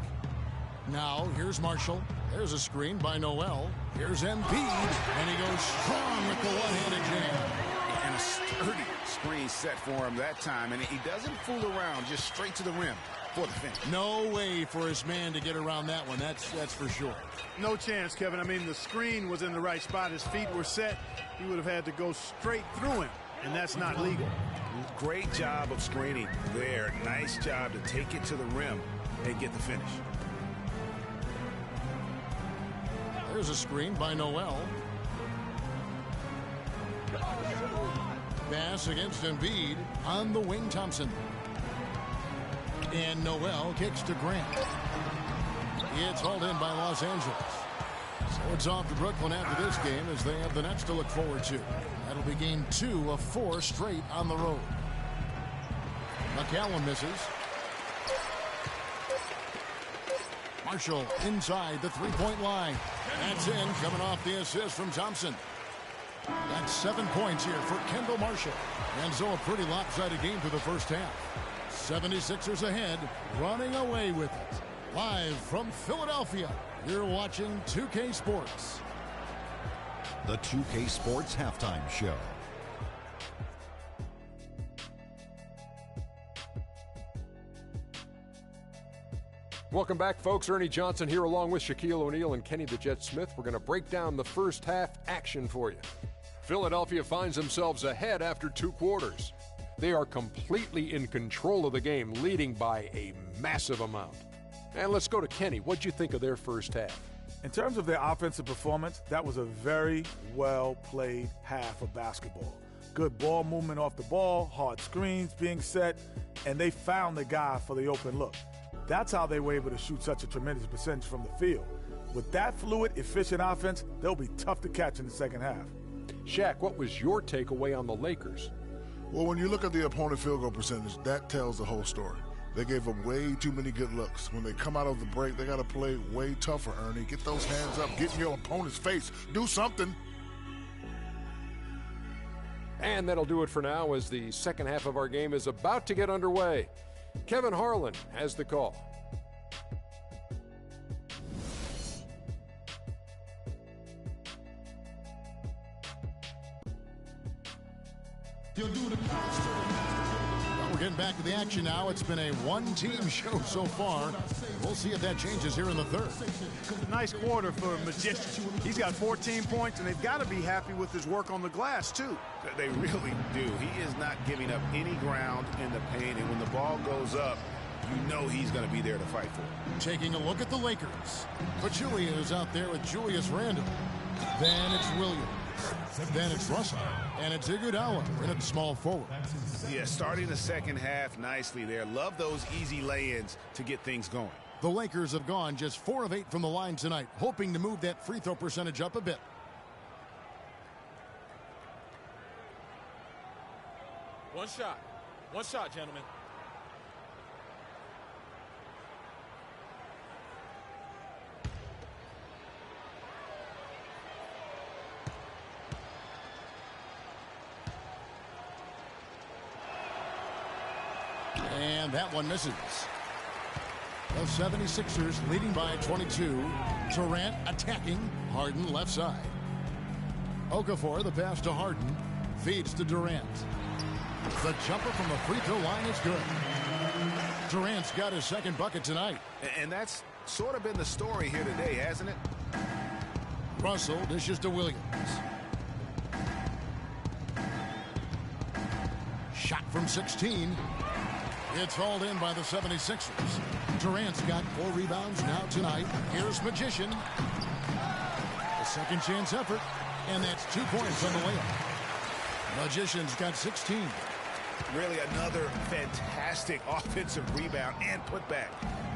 Now, here's Marshall. There's a screen by Noel. Here's Embiid, and he goes strong with the one-handed jam. And a sturdy screen set for him that time, and he doesn't fool around, just straight to the rim for the finish. No way for his man to get around that one, that's for sure. No chance, Kevin. I mean, the screen was in the right spot. His feet were set. He would have had to go straight through him, and that's not legal. Great job of screening there. Nice job to take it to the rim and get the finish. There's a screen by Noel. Pass against Embiid on the wing, Thompson. And Noel kicks to Grant. It's hauled in by Los Angeles. So it's off to Brooklyn after this game as they have the Nets to look forward to. That'll be game 2 of 4 straight on the road. McCallum misses. Marshall inside the three-point line. That's in, coming off the assist from Thompson. That's 7 points here for Kendall Marshall. And so a pretty lopsided game through the first half. 76ers ahead, running away with it. Live from Philadelphia, you're watching 2K Sports. The 2K Sports Halftime Show. Welcome back, folks. Ernie Johnson here along with Shaquille O'Neal and Kenny the Jet Smith. We're going to break down the first half action for you. Philadelphia finds themselves ahead after 2 quarters. They are completely in control of the game, leading by a massive amount. And let's go to Kenny. What'd you think of their first half? In terms of their offensive performance, that was a very well-played half of basketball. Good ball movement off the ball, hard screens being set, and they found the guy for the open look. That's how they were able to shoot such a tremendous percentage from the field. With that fluid, efficient offense, they'll be tough to catch in the second half. Shaq, what was your takeaway on the Lakers? Well, when you look at the opponent field goal percentage, that tells the whole story. They gave them way too many good looks. When they come out of the break, they got to play way tougher, Ernie. Get those hands up. Get in your opponent's face. Do something. And that'll do it for now as the second half of our game is about to get underway. Kevin Harlan has the call. We're getting back to the action now. It's been a one-team show so far. We'll see if that changes here in the third. Nice quarter for Magic. He's got 14 points, and they've got to be happy with his work on the glass, too. They really do. He is not giving up any ground in the paint, and when the ball goes up, you know he's going to be there to fight for it. Taking a look at the Lakers. Pachulia is out there with Julius Randle. Then it's Williams. Then it's Russell. And it's Iguodala in at small forward. Yeah, starting the second half nicely there. Love those easy lay-ins to get things going. The Lakers have gone just 4 of 8 from the line tonight, hoping to move that free throw percentage up a bit. One shot, gentlemen. And that one misses. The 76ers leading by 22. Durant attacking. Harden left side. Okafor, the pass to Harden. Feeds to Durant. The jumper from the free throw line is good. Durant's got his second bucket tonight. And that's sort of been the story here today, hasn't it? Russell dishes to Williams. Shot from 16. It's hauled in by the 76ers. Durant's got 4 rebounds now tonight. Here's Magician. A second chance effort. And that's 2 points on the layup. Magician's got 16. Really another fantastic offensive rebound and putback.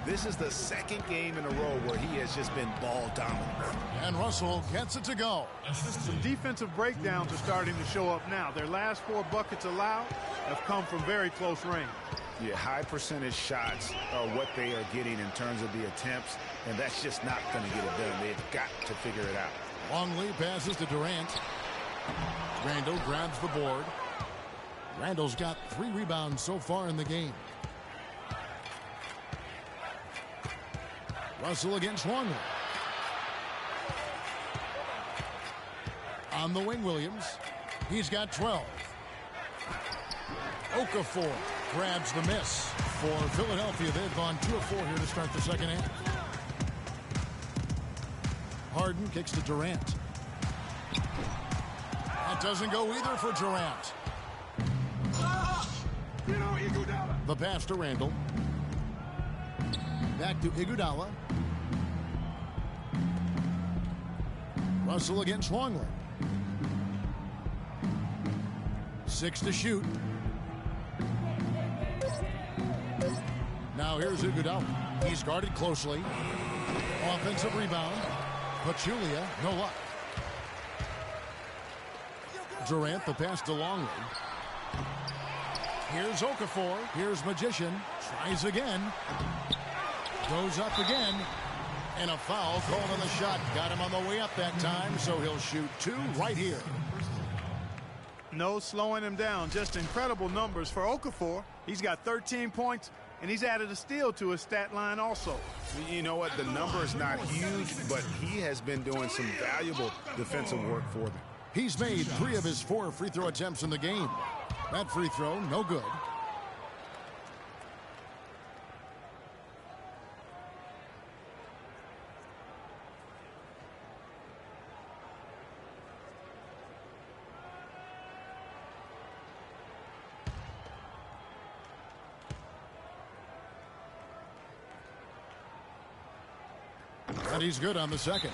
This is the second game in a row where he has just been ball dominant. And Russell gets it to go. Some defensive breakdowns are starting to show up now. Their last 4 buckets allowed have come from very close range. Yeah, high percentage shots are what they are getting in terms of the attempts, and that's just not going to get it done. They've got to figure it out. Longley passes to Durant. Randall grabs the board. Randall's got 3 rebounds so far in the game. Russell against Longley. On the wing, Williams. He's got 12. Okafor grabs the miss for Philadelphia. They've gone 2 of 4 here to start the second half. Harden kicks to Durant. That doesn't go either for Durant. The pass to Randall. Back to Iguodala. Russell against Longley. 6 to shoot. Now here's Iguodala. He's guarded closely. Offensive rebound. Pachulia, no luck. Durant, the pass to Longley. Here's Okafor. Here's Magician. Tries again. Goes up again. And a foul called on the shot. Got him on the way up that time, so he'll shoot 2 right here. No slowing him down. Just incredible numbers for Okafor. He's got 13 points, and he's added a steal to his stat line also. You know what? The number is not huge, but he has been doing some valuable defensive work for them. He's made 3 of his 4 free throw attempts in the game. That free throw, no good. And he's good on the second.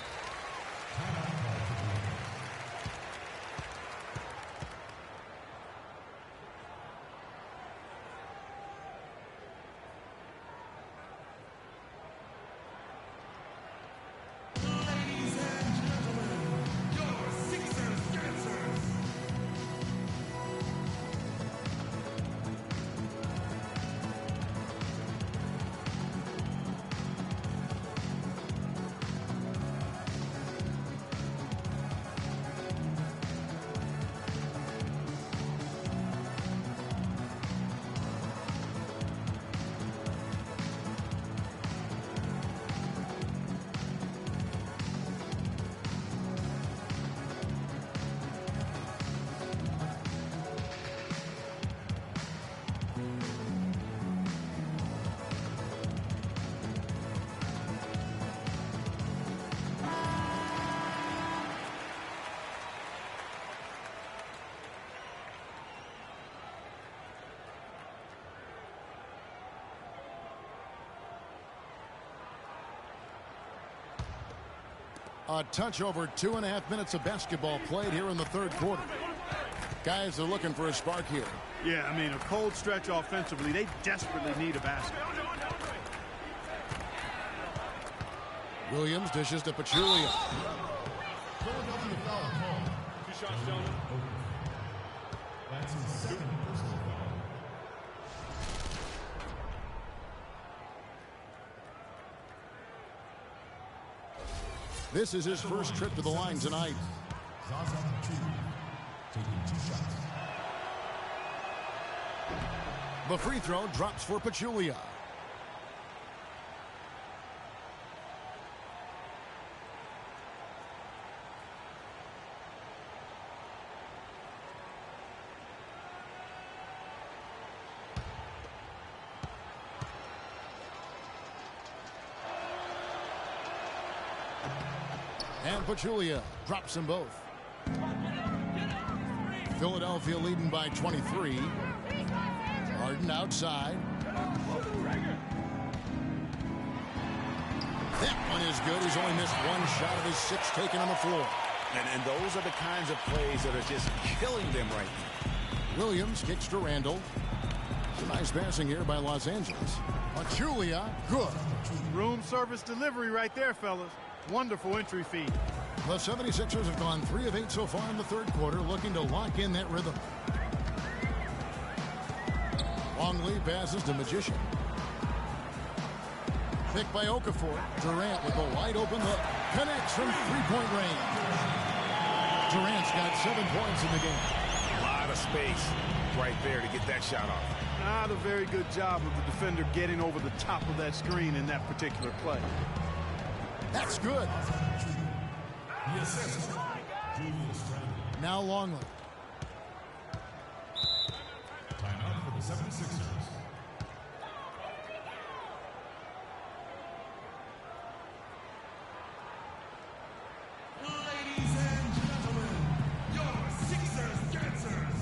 A touch over 2.5 minutes of basketball played here in the third quarter. Guys are looking for a spark here. Yeah, I mean, a cold stretch offensively. They desperately need a basket. Williams dishes to Pachulia. Philadelphia foul call. 2 shots, gentlemen. That's his second personal foul. This is his first trip to the line tonight. Taking 2 shots. The free throw drops for Pachulia. And Pachulia drops them both. Philadelphia leading by 23. Harden outside. That one is good. He's only missed one shot of his 6 taken on the floor. And those are the kinds of plays that are just killing them right now. Williams kicks to Randall. Some nice passing here by Los Angeles. Pachulia, good. Room service delivery right there, fellas. Wonderful entry feed. The 76ers have gone 3 of 8 so far in the third quarter, looking to lock in that rhythm. Longley passes to Magician. Picked by Okafor. Durant with a wide open look. Connects from three-point range. Durant's got 7 points in the game. A lot of space right there to get that shot off. Not a very good job of the defender getting over the top of that screen in that particular play. That's good. Now Longley. Timeout for the 76ers. Ladies and gentlemen, your Sixers dancers.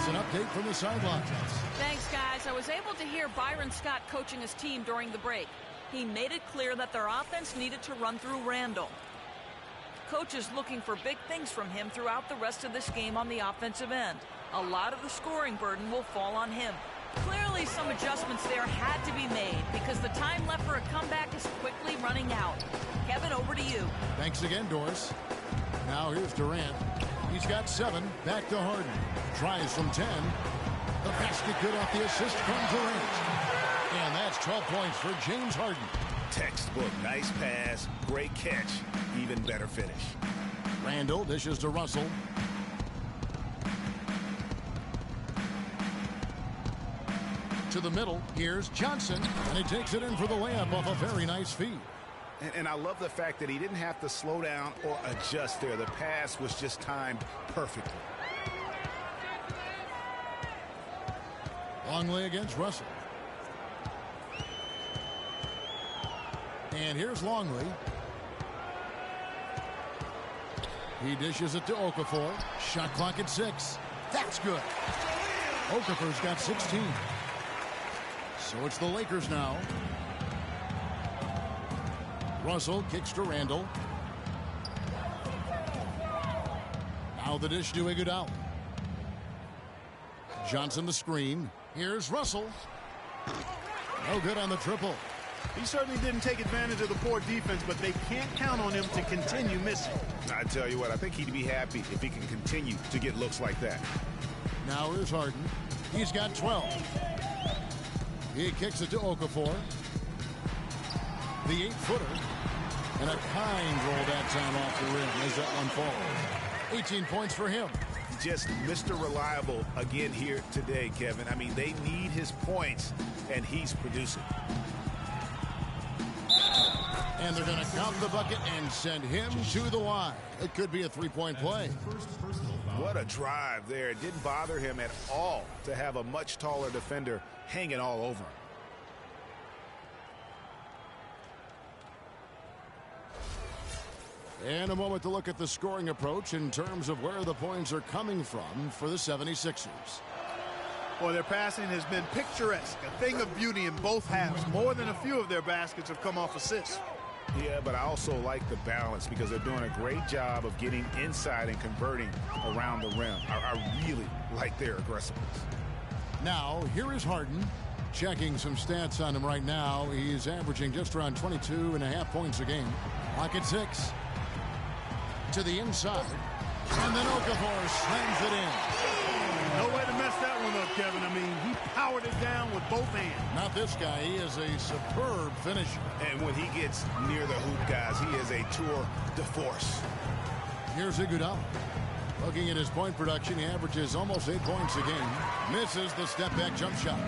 An update from the sidelines. Thanks, guys. I was able to hear Byron Scott coaching his team during the break. He made it clear that their offense needed to run through Randall. Coach is looking for big things from him throughout the rest of this game on the offensive end. A lot of the scoring burden will fall on him. Clearly, some adjustments there had to be made because the time left for a comeback is quickly running out. Kevin, over to you. Thanks again, Doris. Now here's Durant. He's got 7. Back to Harden. Tries from 10. The basket good off the assist from Durant. And that's 12 points for James Harden. Textbook. Nice pass. Great catch. Even better finish. Randall dishes to Russell. To the middle. Here's Johnson. And he takes it in for the layup off a very nice feed. And I love the fact that he didn't have to slow down or adjust there. The pass was just timed perfectly. Longley against Russell. And here's Longley. He dishes it to Okafor. Shot clock at 6. That's good. Okafor's got 16. So it's the Lakers now. Russell kicks to Randall. Now the dish to Iguodala. Johnson the screen. Here's Russell. No good on the triple. He certainly didn't take advantage of the poor defense, but they can't count on him to continue missing. I tell you what, I think he'd be happy if he can continue to get looks like that. Now here's Harden. He's got 12. He kicks it to Okafor. The 8-footer. And a kind roll that time off the rim as that one falls. 18 points for him. Just Mr. Reliable again here today, Kevin. I mean, they need his points, and he's producing. And they're going to count the bucket and send him to the line. It could be a 3-point play. What a drive there. It didn't bother him at all to have a much taller defender hanging all over him. And a moment to look at the scoring approach in terms of where the points are coming from for the 76ers. Well, their passing has been picturesque, a thing of beauty in both halves. More than a few of their baskets have come off assists. Yeah, but I also like the balance because they're doing a great job of getting inside and converting around the rim. I really like their aggressiveness. Now, here is Harden. Checking some stats on him right now. He's averaging just around 22.5 points a game. Clock at 6. To the inside. And then Okafor slams it in. No way to mess that one up, Kevin. I mean, he powered it down with both hands. Not this guy. He is a superb finisher. And when he gets near the hoop, guys, he is a tour de force. Here's Iguodala. Looking at his point production, he averages almost 8 points a game. Misses the step-back jump shot.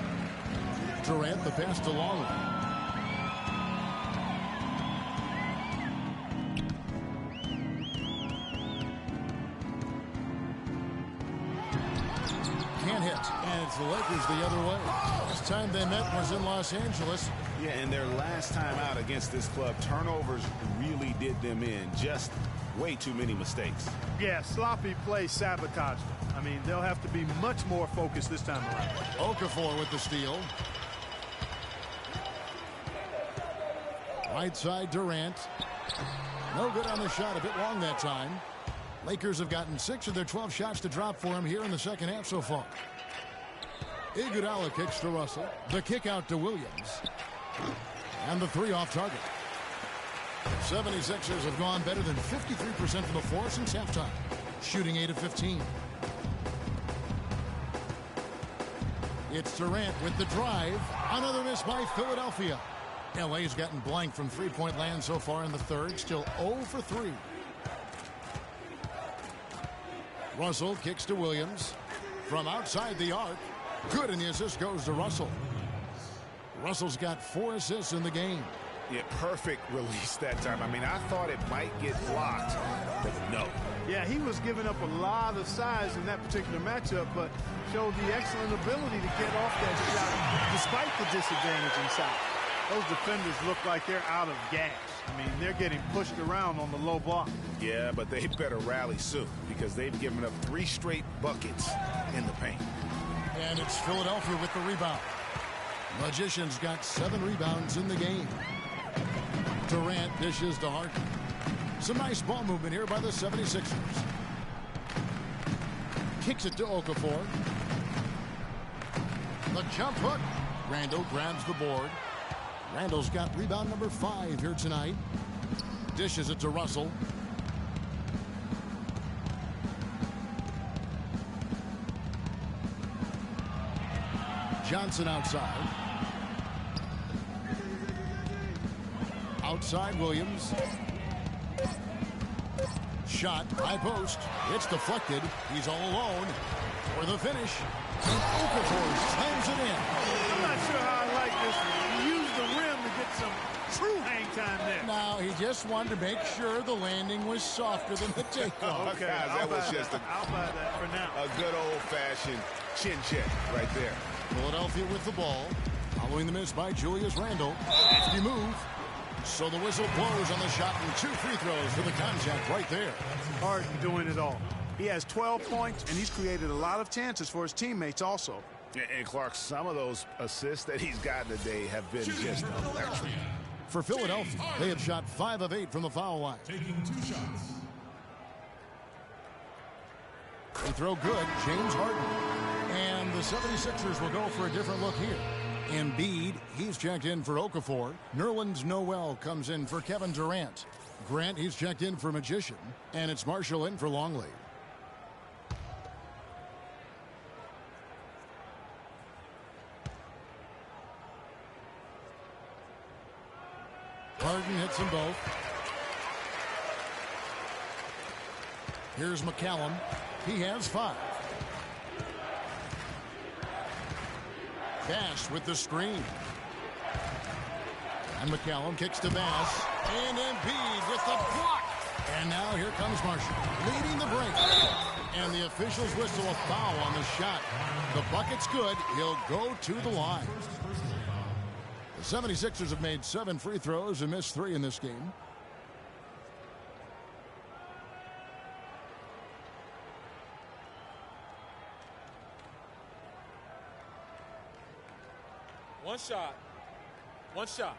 Durant, the pass to Longley. Can't hit. And it's the Lakers the other way. Last time they met was in Los Angeles. Yeah, and their last time out against this club, turnovers really did them in. Just way too many mistakes. Yeah, sloppy play sabotaged them. I mean, they'll have to be much more focused this time around. Okafor with the steal. Right side, Durant. No good on the shot. A bit long that time. Lakers have gotten 6 of their 12 shots to drop for him here in the second half so far. Iguodala kicks to Russell. The kick out to Williams. And the 3 off target. 76ers have gone better than 53% from the floor since halftime. Shooting 8 of 15. It's Durant with the drive. Another miss by Philadelphia. LA's gotten blank from three-point land so far in the third. Still 0 for 3. Russell kicks to Williams. From outside the arc. Good, and the assist goes to Russell. Russell's got 4 assists in the game. Yeah, perfect release that time. I mean, I thought it might get blocked, but no. Yeah, he was giving up a lot of size in that particular matchup, but showed the excellent ability to get off that shot despite the disadvantage inside. Those defenders look like they're out of gas. I mean, they're getting pushed around on the low block. Yeah, but they better rally soon because they've given up 3 straight buckets in the paint. And it's Philadelphia with the rebound. Magician's got 7 rebounds in the game. Durant dishes to Harden. Some nice ball movement here by the 76ers. Kicks it to Okafor. The jump hook. Randall grabs the board. Randall's got rebound number 5 here tonight. Dishes it to Russell. Johnson outside. Outside Williams. Shot, high post. It's deflected. He's all alone for the finish. And Okafor slams it in. I'm not sure how I like this one. He used the rim to get some true hang time there. Now, he just wanted to make sure the landing was softer than the takeoff. Okay, guys, that was just I'll buy that for now. A good old-fashioned chin check right there. Philadelphia with the ball. Following the miss by Julius Randle. Hefty move. So the whistle blows on the shot and 2 free throws for the contact right there. Harden doing it all. He has 12 points, and he's created a lot of chances for his teammates also. And Clark, some of those assists that he's gotten today have been just electric. For Philadelphia, they have shot 5 of 8 from the foul line. Taking 2 shots. They throw good, James Harden. And the 76ers will go for a different look here. Embiid, he's checked in for Okafor. Nerlens Noel comes in for Kevin Durant. Grant, he's checked in for Magician. And it's Marshall in for Longley. Harden hits them both. Here's McCallum. He has 5. Bass with the screen. And McCallum kicks to Bass. And Embiid with the block. And now here comes Marshall leading the break. And the officials whistle a foul on the shot. The bucket's good. He'll go to the line. The 76ers have made 7 free throws and missed 3 in this game. One shot. One shot.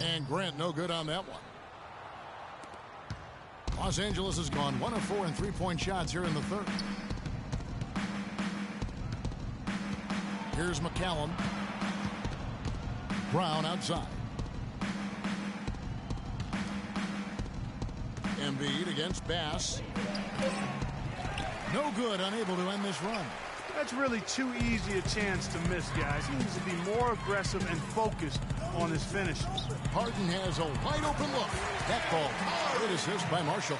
And Grant no good on that one. Los Angeles has gone 1 of 4 in three-point shots here in the third. Here's McCallum. Brown outside. Embiid against Bass. No good, unable to end this run. That's really too easy a chance to miss, guys. He needs to be more aggressive and focused on his finishes. Harden has a wide open look. That ball. Good assist by Marshall.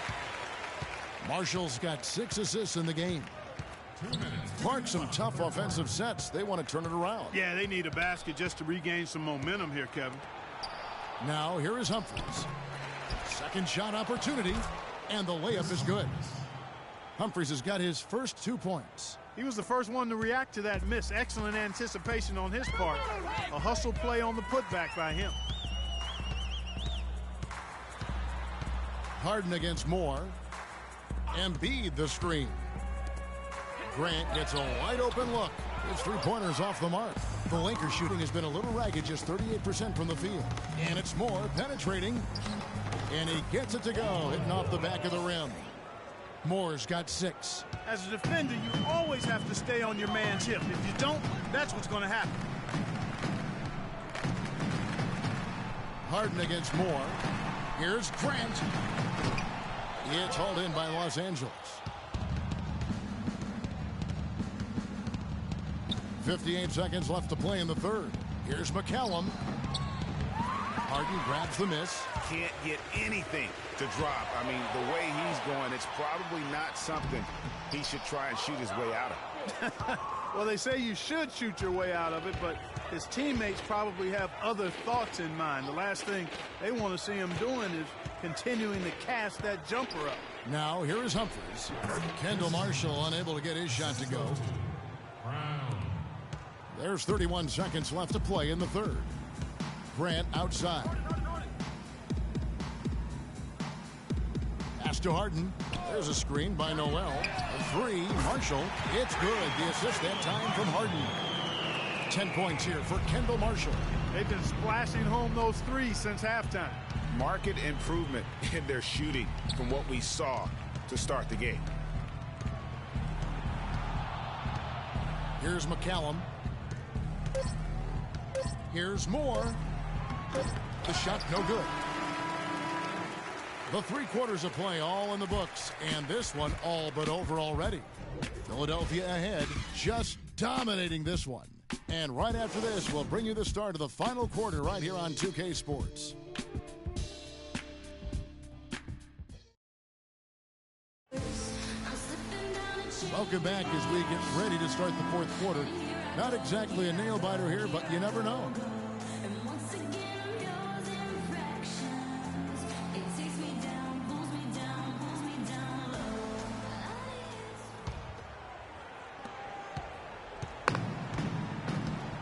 Marshall's got 6 assists in the game. Clark, some tough offensive sets. They want to turn it around. Yeah, they need a basket just to regain some momentum here, Kevin. Now, here is Humphries. Second shot opportunity, and the layup is good. Humphries has got his first 2 points. He was the first one to react to that miss. Excellent anticipation on his part. A hustle play on the putback by him. Harden against Moore. Embiid the screen. Grant gets a wide open look. His three-pointers off the mark. The Lakers shooting has been a little ragged, just 38% from the field. And it's Moore penetrating. And he gets it to go, hitting off the back of the rim. Moore's got 6. As a defender, you always have to stay on your man's hip. If you don't, that's what's going to happen. Harden against Moore. Here's Grant. It's hauled in by Los Angeles. 58 seconds left to play in the third. Here's McCallum. Harden grabs the miss. Can't get anything to drop. I mean, the way he's going, it's probably not something he should try and shoot his way out of. Well, they say you should shoot your way out of it, but his teammates probably have other thoughts in mind. The last thing they want to see him doing is continuing to cast that jumper up. Now, here is Humphries. Kendall Marshall unable to get his shot to go. There's 31 seconds left to play in the third. Grant outside. Pass to Harden. There's a screen by Noel. A 3, Marshall. It's good. The assist that time from Harden. 10 points here for Kendall Marshall. They've been splashing home those 3s since halftime. Marked improvement in their shooting from what we saw to start the game. Here's McCallum. Here's Moore. The shot no good. The 3 quarters of play all in the books, and this one all but over already. Philadelphia ahead, just dominating this one. And right after this, we'll bring you the start of the final quarter right here on 2K Sports. Welcome back as we get ready to start the fourth quarter. Not exactly a nail-biter here, but you never know.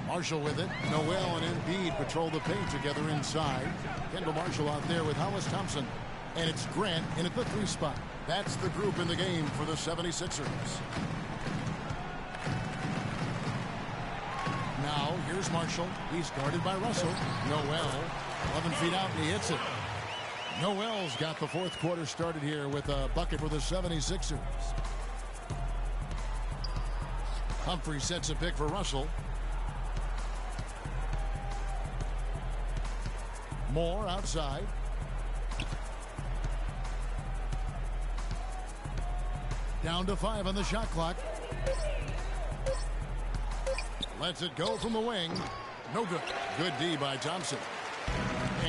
Marshall with it. Noel and Embiid patrol the paint together inside. Kendall Marshall out there with Hollis Thompson. And it's Grant in at the 3 spot. That's the group in the game for the 76ers. Now, here's Marshall. He's guarded by Russell. Noel, 11 feet out, and he hits it. Noel's got the fourth quarter started here with a bucket for the 76ers. Humphrey sets a pick for Russell. Moore outside. Down to 5 on the shot clock. Lets it go from the wing. No good. Good D by Thompson.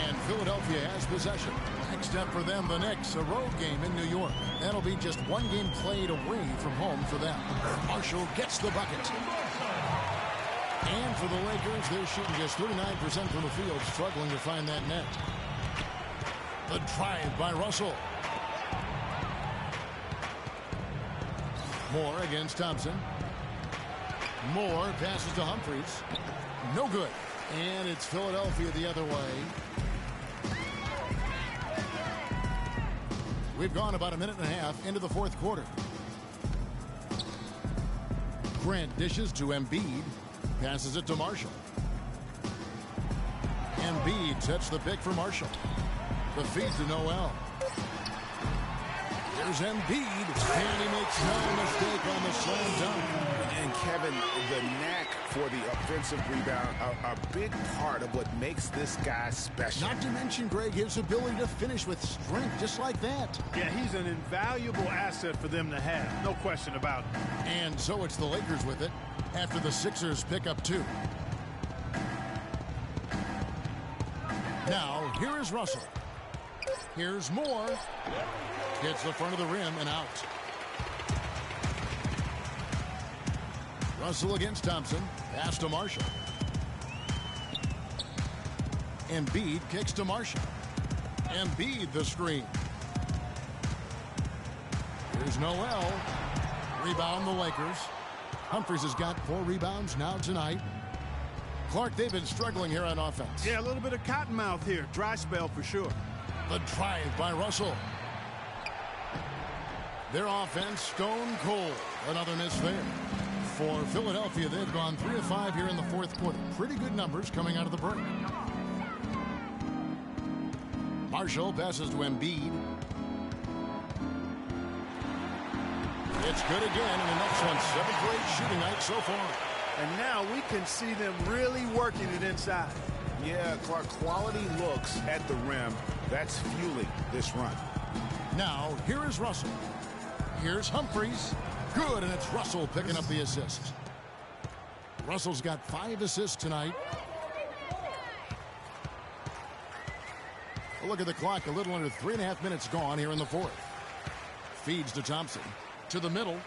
And Philadelphia has possession. Next step for them, the Knicks, a road game in New York. That'll be just 1 game played away from home for them. Marshall gets the bucket. And for the Lakers, they're shooting just 39% from the field, struggling to find that net. The drive by Russell. Moore against Thompson. Moore passes to Humphries. No good. And it's Philadelphia the other way. We've gone about a minute and a half into the fourth quarter. Grant dishes to Embiid. Passes it to Marshall. Embiid sets the pick for Marshall. The feed to Noel. Here's Embiid, and he makes no mistake on the slam dunk. And Kevin, the knack for the offensive rebound are a big part of what makes this guy special. Not to mention, Greg, his ability to finish with strength just like that. Yeah, he's an invaluable asset for them to have. No question about it. And so it's the Lakers with it after the Sixers pick up 2. Now, here is Russell. Here's Moore. Hits the front of the rim and out. Russell against Thompson. Pass to Marshall. Embiid kicks to Marshall. Embiid the screen. Here's Noel. Rebound the Lakers. Humphries has got 4 rebounds now tonight. Clark, they've been struggling here on offense. Yeah, a little bit of cottonmouth here. Dry spell for sure. The drive by Russell. Their offense stone cold. Another miss there. For Philadelphia, they've gone 3 of 5 here in the 4th quarter. Pretty good numbers coming out of the break. Marshall passes to Embiid. It's good again in the next one. 7 for 8 shooting night so far. And now we can see them really working it inside. Yeah, Clark, quality looks at the rim. That's fueling this run. Now, here is Russell. Here's Humphries. Good, and it's Russell picking up the assist. Russell's got 5 assists tonight. A look at the clock. A little under 3.5 minutes gone here in the 4th. Feeds to Thompson. To the middle.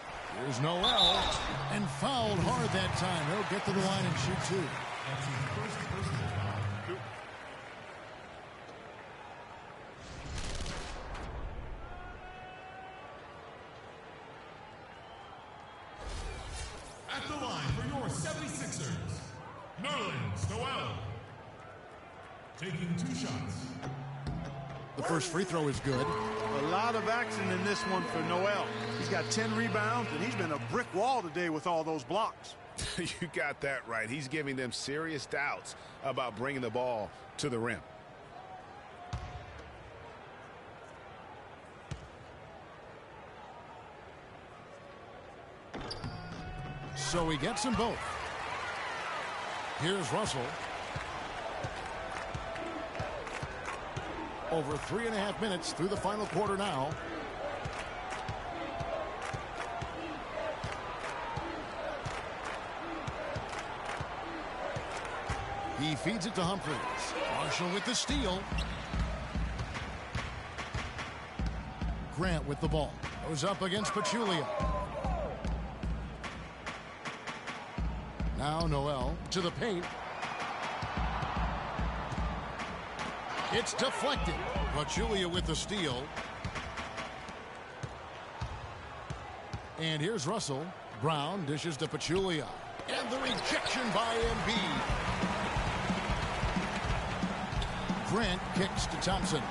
Here's Noel. And fouled hard that time. He'll get to the line and shoot 2. That's his first personal foul. At the line for your 76ers, Nerlens Noel. Taking 2 shots. The first free throw is good. A lot of action in this one for Noel. He's got 10 rebounds, and he's been a brick wall today with all those blocks. You got that right. He's giving them serious doubts about bringing the ball to the rim. So he gets them both. Here's Russell. Over 3.5 minutes through the final quarter now. He feeds it to Humphries. Marshall with the steal. Grant with the ball. Goes up against Pachulia. Now Noel to the paint. It's deflected. Pachulia with the steal. And here's Russell. Brown dishes to Pachulia. And the rejection by Embiid. Grant kicks to Thompson.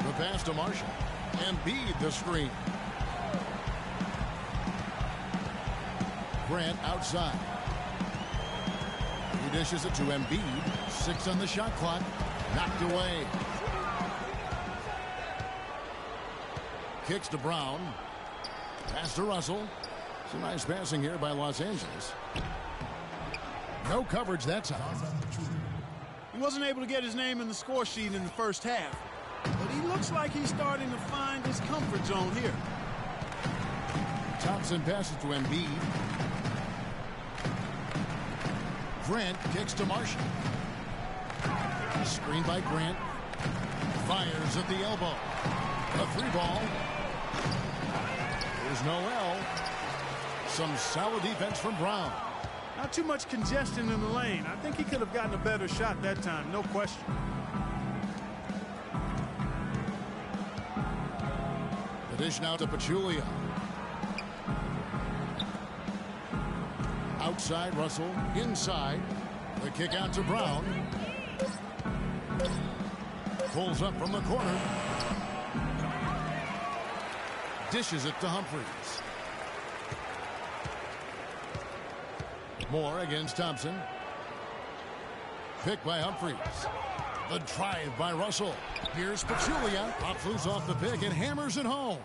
The pass to Marshall. Embiid the screen. Grant outside. He dishes it to Embiid. 6 on the shot clock. Knocked away. Kicks to Brown. Pass to Russell. Some nice passing here by Los Angeles. No coverage that time. He wasn't able to get his name in the score sheet in the first half, but he looks like he's starting to find his comfort zone here. Thompson passes to Embiid. Grant kicks to Marshall. Screen by Grant. Fires at the elbow. A 3 ball. Here's Noel. Some solid defense from Brown. Not too much congestion in the lane. I think he could have gotten a better shot that time, no question. The dish now to Pachulia. Outside Russell. Inside. The kick out to Brown. Pulls up from the corner. Dishes it to Humphries. Moore against Thompson. Pick by Humphries. The drive by Russell. Here's Pachulia. Pops loose off the pick and hammers it home.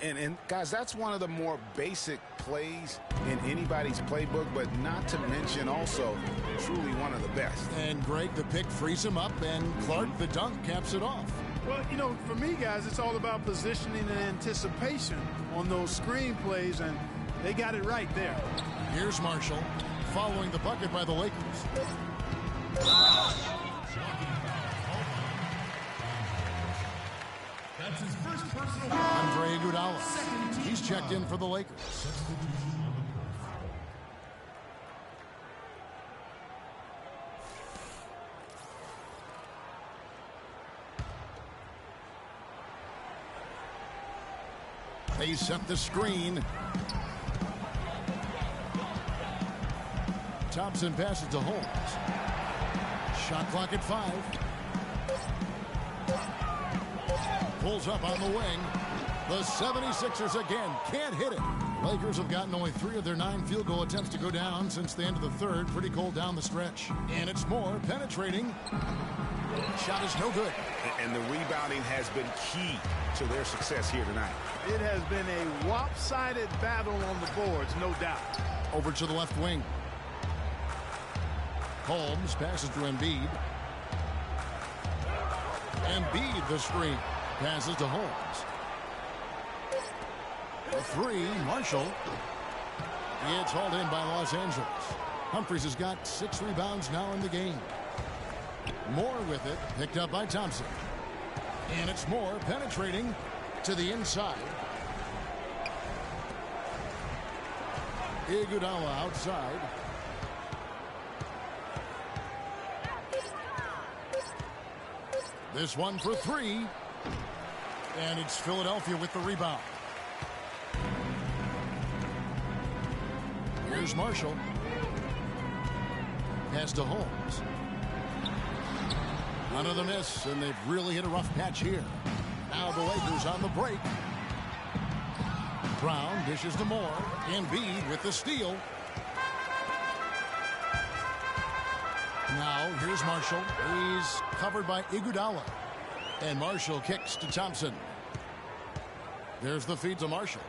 And guys, that's one of the more basic plays in anybody's playbook, but not to mention also truly one of the best. And Greg, the pick frees him up, and Clark, the dunk, caps it off. Well, you know, for me, guys, it's all about positioning and anticipation on those screen plays, and they got it right there. Here's Marshall following the bucket by the Lakers. That's his first personal foul. Andre Iguodala. He's checked in for the Lakers. They set the screen. Thompson passes to Holmes. Shot clock at 5. Pulls up on the wing. The 76ers again can't hit it. Lakers have gotten only 3 of their 9 field goal attempts to go down since the end of the third. Pretty cold down the stretch. And it's more penetrating. Shot is no good. And the rebounding has been key to their success here tonight. It has been a lopsided battle on the boards, no doubt. Over to the left wing. Holmes passes to Embiid. Embiid, the screen. Passes to Holmes. A 3, Marshall. It's hauled in by Los Angeles. Humphries has got 6 rebounds now in the game. Moore with it, picked up by Thompson. And it's Moore penetrating to the inside. Iguodala outside. This one for 3. And it's Philadelphia with the rebound. Here's Marshall. Pass to Holmes. Another miss, and they've really hit a rough patch here. Now the Lakers on the break. Brown dishes to Moore. Embiid with the steal. Now here's Marshall. He's covered by Iguodala. And Marshall kicks to Thompson. There's the feed to Marshall.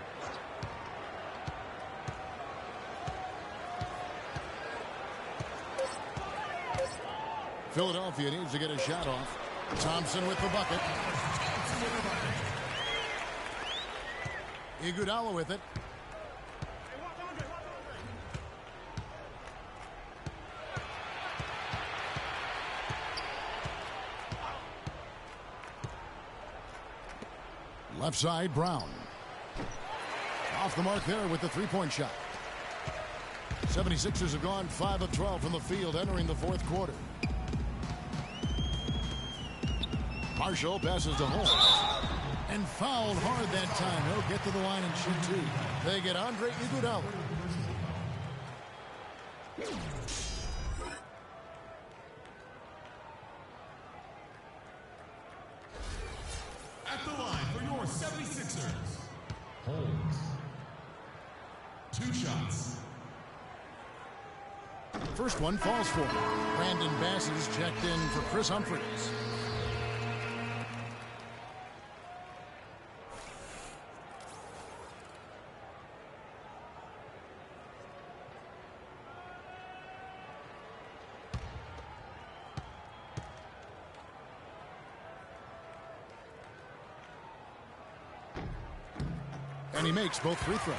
Philadelphia needs to get a shot off. Thompson with the bucket. Iguodala with it. Left side, Brown. Off the mark there with the three-point shot. 76ers have gone 5 of 12 from the field entering the fourth quarter. Marshall passes to Holmes. And fouled hard that time. He'll get to the line and shoot 2. They get Andre Iguodala. At the line for your 76ers, Holmes. 2 shots. First one falls for him. Brandon Bass is checked in for Chris Humphries. And he makes both free throws.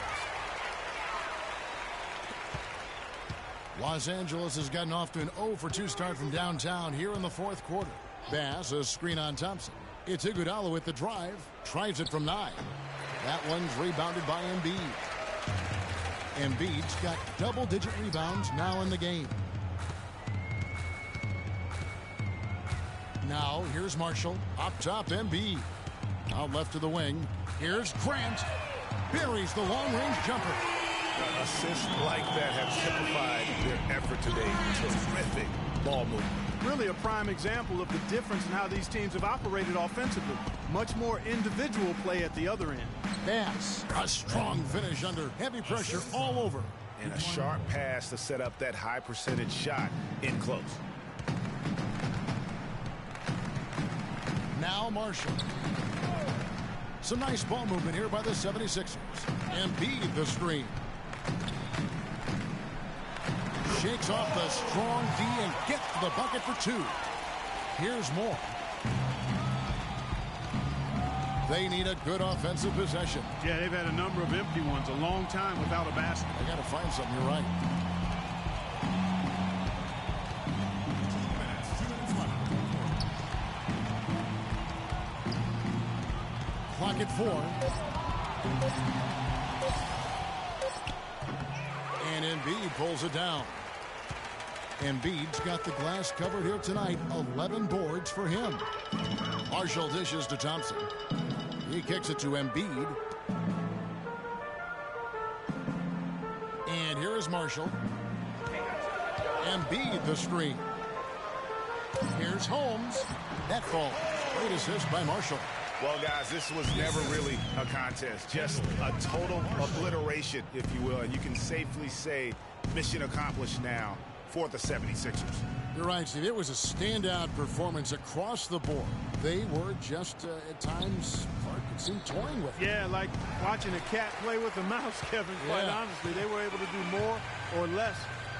Los Angeles has gotten off to an 0 for 2 start from downtown here in the fourth quarter. Bass, a screen on Thompson. It's Iguodala with the drive. Tries it from 9. That one's rebounded by Embiid. Embiid's got double-digit rebounds now in the game. Now, here's Marshall. Up top, Embiid. Out left to the wing. Here's Grant. Buries the long-range jumper. Assists like that have typified their effort today. Terrific ball movement. Really a prime example of the difference in how these teams have operated offensively. Much more individual play at the other end. Bass, a strong finish under heavy pressure all over. And a sharp pass to set up that high percentage shot in close. Now Marshall. Some nice ball movement here by the 76ers. Embiid the screen. Shakes off the strong D and gets the bucket for 2. Here's more. They need a good offensive possession. Yeah, they've had a number of empty ones a long time without a basket. They got to find something. You're right. Clock at 4. And Embiid pulls it down. Embiid's got the glass covered here tonight. 11 boards for him. Marshall dishes to Thompson. He kicks it to Embiid. And here is Marshall. Embiid the screen. Here's Holmes. That falls. Great assist by Marshall. Well, guys, this was never really a contest. Just a total obliteration, if you will. And you can safely say mission accomplished now for the 76ers. You're right, Steve. It was a standout performance across the board. They were just, at times, Clark could seem toying with it. Yeah, like watching a cat play with a mouse, Kevin, quite honestly. They were able to do more or less,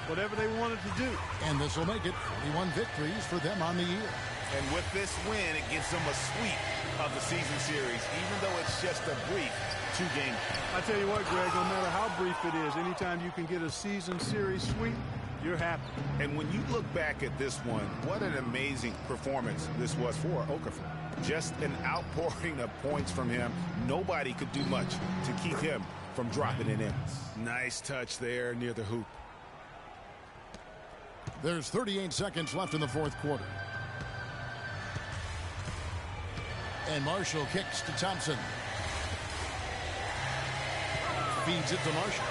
whatever they wanted to do. And this will make it 41 victories for them on the year. And with this win, it gives them a sweep of the season series, even though it's just a brief 2-game. I tell you what, Greg, no matter how brief it is, anytime you can get a season series sweep, you're happy. And when you look back at this one, what an amazing performance this was for Okafor. Just an outpouring of points from him. Nobody could do much to keep him from dropping it in. Nice touch there near the hoop. There's 38 seconds left in the fourth quarter. And Marshall kicks to Thompson. Feeds it to Marshall.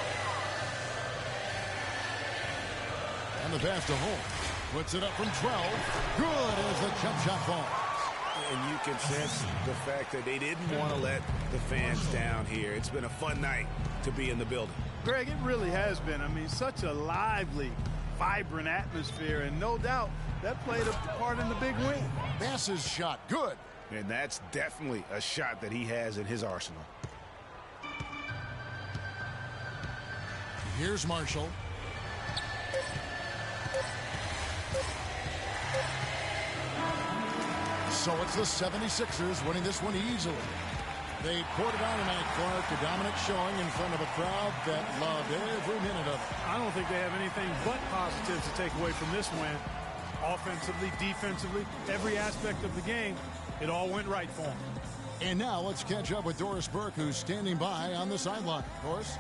And the pass to Holmes. Puts it up from 12. Good as the jump shot falls. And you can sense the fact that they didn't want to let the fans down here. It's been a fun night to be in the building. Greg, it really has been. I mean, such a lively, vibrant atmosphere. And no doubt that played a part in the big win. Bass's shot. Good. And that's definitely a shot that he has in his arsenal. Here's Marshall. So it's the 76ers winning this one easily. They poured it on tonight, Clark, a dominant showing in front of a crowd that loved every minute of it. I don't think they have anything but positives to take away from this win. Offensively, defensively, every aspect of the game, it all went right for them. And now let's catch up with Doris Burke, who's standing by on the sideline. Doris?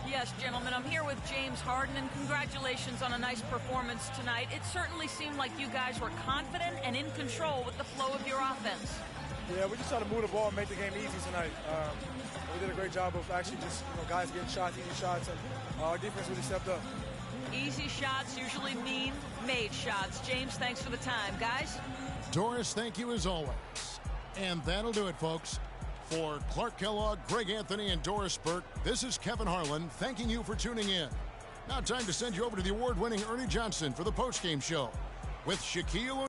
Yes, gentlemen, I'm here with James Harden, and congratulations on a nice performance tonight. It certainly seemed like you guys were confident and in control with the flow of your offense. Yeah, we just tried to move the ball and make the game easy tonight. We did a great job of actually just, guys getting shots, easy shots, and our defense really stepped up. Easy shots usually mean made shots. James, thanks for the time. Guys? Doris, thank you as always. And that'll do it, folks. For Clark Kellogg, Greg Anthony, and Doris Burke, this is Kevin Harlan thanking you for tuning in. Now time to send you over to the award-winning Ernie Johnson for the postgame show with Shaquille O'Neal.